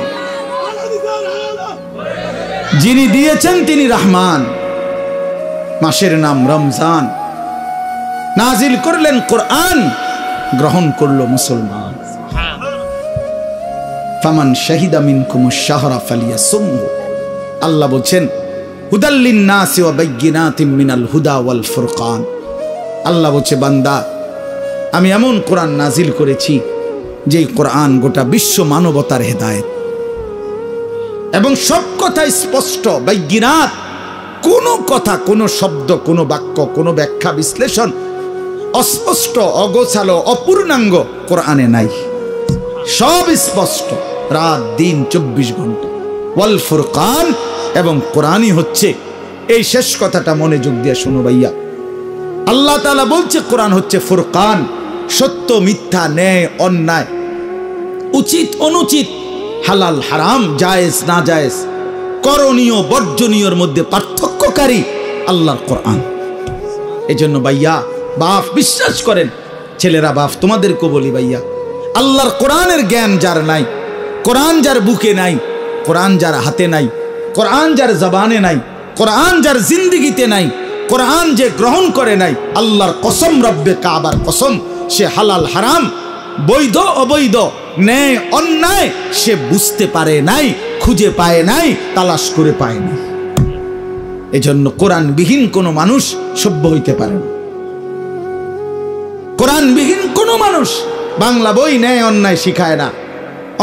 যিনি দিয়েছেন তিনি রহমান। মাসের নাম রমজান, নাজিল করলেন কোরআন, গ্রহণ করলো মুসলমান। ফামান শাহিদা মিনকুমুশ শাহরা ফালিয়াসুমহু। আল্লাহ বলছেন হুদাল লিন-নাসি ওয়া বাইয়িনাতিম মিনাল হুদা ওয়াল ফুরকান। আল্লাহ বলছে, বান্দা আমি এমন কোরআন নাজিল করেছি যে কোরআন গোটা বিশ্ব মানবতার হেদায়েত। এবং সব কথা স্পষ্ট বাইগিনাত, কোনো কথা, কোনো শব্দ, কোনো বাক্য, কোনো ব্যাখ্যা বিশ্লেষণ অস্পষ্ট, অগোছালো, অপূর্ণাঙ্গ কোরআনে নাই। সব স্পষ্ট, রাত দিন 24 ঘন্টা। ওয়াল ফুরকান, এবং কোরআনই হচ্ছে, এই শেষ কথাটা মনোযোগ দিয়ে শোনো ভাইয়া, আল্লাহ তাআলা বলছে কোরআন হচ্ছে ফুরকান, সত্য মিথ্যা, ন্যায় অন্যায়, উচিত অনুচিত, হালাল হারাম, জায়েজ না জায়েজ, করণীয় বর্জনীয়র মধ্যে পার্থক্যকারী আল্লাহর কোরআন। এজন্য ভাইয়া বাপ বিশ্বাস করেন, ছেলেরা বাপ তোমাদেরকে বলি ভাইয়া, আল্লাহর কোরআনের জ্ঞান যার নাই, কোরআন যার বুকে নাই, কোরআন যার হাতে নাই, কোরআন যার জবানে নাই, কোরআন যার জিন্দেগিতে নাই, কোরআন যে গ্রহণ করে নাই, আল্লাহর কসম, রব্বে কাবার কসম, সে হালাল হারাম, বৈধ অবৈধ, ন্যায় অন্যায় সে বুঝতে পারে নাই, খুঁজে পায় নাই, তালাশ করে পায় নাই। এজন্য কোরআনবিহীন কোনো মানুষ সভ্য হইতে পারে না। কোরআনবিহীন কোনো মানুষ বাংলা বই ন্যায় অন্যায় শিখায় না,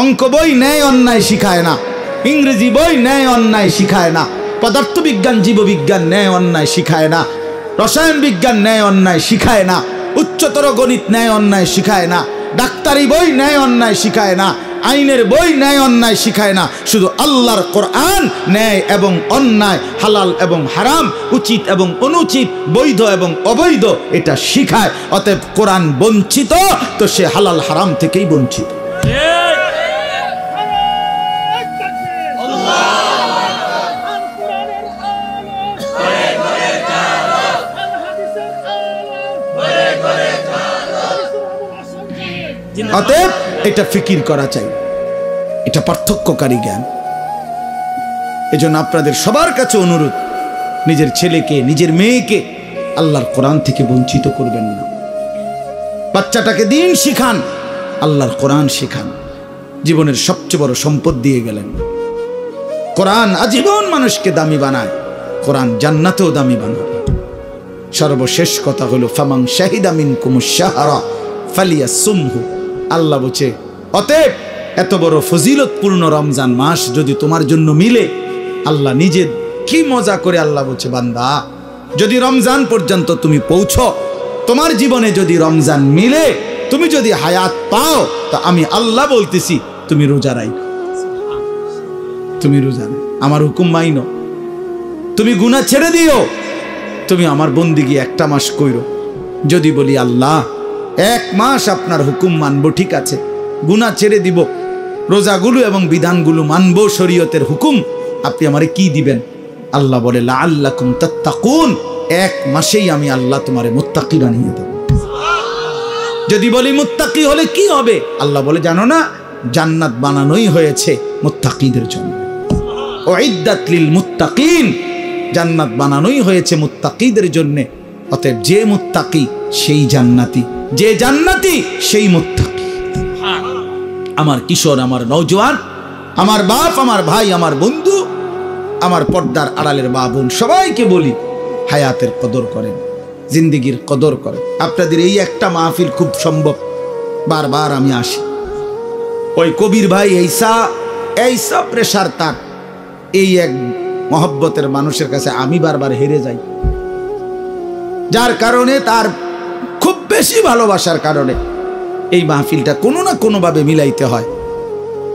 অঙ্ক বই ন্যায় অন্যায় শিখায় না, ইংরেজি বই ন্যায় অন্যায় শিখায় না, পদার্থবিজ্ঞান জীববিজ্ঞান ন্যায় অন্যায় শিখায় না, রসায়ন বিজ্ঞান ন্যায় অন্যায় শিখায় না, উচ্চতর গণিত ন্যায় অন্যায় শিখায় না, ডাক্তারি বই ন্যায় অন্যায় শিখায় না, আইনের বই ন্যায় অন্যায় শিখায় না। শুধু আল্লাহর কোরআন ন্যায় এবং অন্যায়, হালাল এবং হারাম, উচিত এবং অনুচিত, বৈধ এবং অবৈধ এটা শিখায়। অতএব কোরআন বঞ্চিত তো সে হালাল হারাম থেকেই বঞ্চিত। অতএব এটা ফিকির করা চাই, এটা পার্থক্যকারী জ্ঞান। এজন্য আপনাদের সবার কাছে অনুরোধ, নিজের ছেলেকে, নিজের মেয়েকে আল্লাহর কোরআন থেকে বঞ্চিত করবেন না। বাচ্চাটাকে দিন শিখান, আল্লাহর কোরআন শিখান। জীবনের সবচেয়ে বড় সম্পদ দিয়ে গেলেন। কোরআন আজীবন মানুষকে দামি বানায়, কোরআন জান্নাতেও দামি বানাবে। সর্বশেষ কথা হলো ফামান শাহিদা মিনকুমুশ শাহরা ফালিয়াসুমহু। আল্লাহ বলছে, অতএব এত বড় ফজিলতপূর্ণ রমজান মাস যদি তোমার জন্য মিলে, আল্লাহ নিজে কি মজা করে আল্লাহ বলছে, বান্দা যদি রমজান পর্যন্ত তুমি পৌঁছো, তোমার জীবনে যদি রমজান মিলে, তুমি যদি হায়াত পাও, তো আমি আল্লাহ বলতেছি তুমি রোজা রাখো, তুমি রোজা আমার হুকুম মাইনো, তুমি গুনাহ ছেড়ে দিও, তুমি আমার বন্দিগি একটা মাস কইরো। যদি বলি আল্লাহ 1 মাস আপনার হুকুম মানবো, ঠিক আছে, গুনাহ ছেড়ে দিব, রোজাগুলো এবং বিধানগুলো মানবো, শরীয়তের হুকুম, আপনি আমারে কি দিবেন? আল্লাহ বলে লাআল্লাকুম তাত্তাকুন, 1 মাসেই আমি আল্লাহ তোমারে মুত্তাকি বানিয়ে দেব। যদি বলি মুত্তাকি হলে কি হবে? আল্লাহ বলে জানো না, জান্নাত বানানোই হয়েছে মুত্তাকিদের জন্য। উইদ্দাত লিল মুত্তাকিন, জান্নাত বানানোই হয়েছে মুত্তাকিদের জন্য। অতএব যে মুত্তাকি সেই জান্নাতি, যে জান্নাতি সেই মুত্তাকি। আমার কিশোর, আমার নওজোয়ান, আমার বাপ, আমার ভাই, আমার বন্ধু, আমার পর্দার আড়ালের মা বোন, সবাইকে বলি হায়াতের কদর করেন, জিন্দেগির কদর করেন। আপনাদের এই একটা মাহফিল খুব সম্ভব, বারবার আমি আসি, ওই কবির ভাই এইসা প্রেশার তার, এই এক মহব্বতের মানুষের কাছে আমি বারবার হেরে যাই, যার কারণে তার খুব বেশি ভালোবাসার কারণে এই মাহফিলটা কোনো না কোনোভাবে মিলাইতে হয়।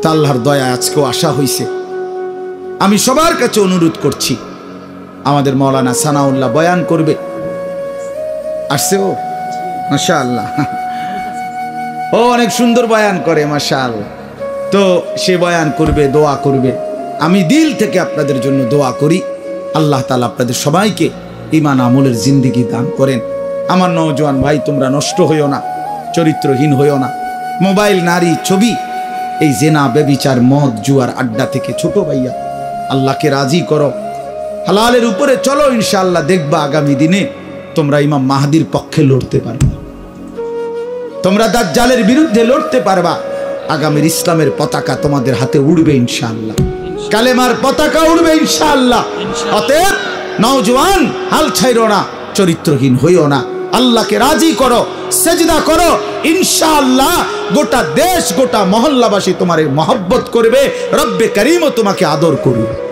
তা আল্লাহর দয়া আজকেও আসা হইছে। আমি সবার কাছে অনুরোধ করছি, আমাদের মাওলানা সানাউল্লাহ বয়ান করবে, আসছে ও মাশাআল্লাহ, ও অনেক সুন্দর বয়ান করে মাশাআল্লাহ। তো সে বয়ান করবে, দোয়া করবে। আমি দিল থেকে আপনাদের জন্য দোয়া করি, আল্লাহ তাআলা আপনাদের সবাইকে ঈমান আমলের জিন্দেগি দান করেন। আমার নওজোয়ান ভাই, তোমরা নষ্ট হইও না, চরিত্রহীন হইও না। মোবাইল, নারী, ছবি, এই জেনা, বেবিচার, মদ, জুয়ার আড্ডা থেকে ছোট ভাইয়া আল্লাহকে রাজি করো, হালালের উপরে চলো, ইনশাআল্লাহ দেখবা আগামী দিনে তোমরা ইমাম মাহদির পক্ষে লড়তে পারবে, তোমরা দাজ্জালের বিরুদ্ধে লড়তে পারবা। আগামীর ইসলামের পতাকা তোমাদের হাতে উড়বে ইনশাআল্লাহ, কালেমার পতাকা উড়বে ইনশাআল্লাহ। অতএব নওজোয়ান, হাল ছাইরো না, চরিত্রহীন হইও না, আল্লাহকে রাজি করো, সেজদা করো, ইনশাআল্লাহ গোটা দেশ গোটা মহল্লাবাসী তোমারে মহব্বত করবে, রব্বে কারীমও তোমাকে আদর করবে।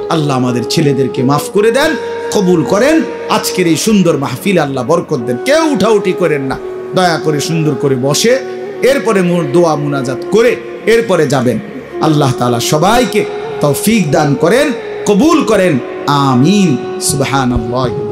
আল্লাহ আমাদের ছেলেদেরকে মাফ করে দেন, কবুল করেন। আজকের এই সুন্দর মাহফিল আল্লাহ বরকত দেন। কেউ উঠাউঠি করেন না, দয়া করে সুন্দর করে বসে এরপরে দোয়া মুনাজাত করে এরপরে যাবেন। আল্লাহ তাআলা সবাইকে তৌফিক দান করেন, কবুল করেন। আমিন। সুবহানাল্লাহ।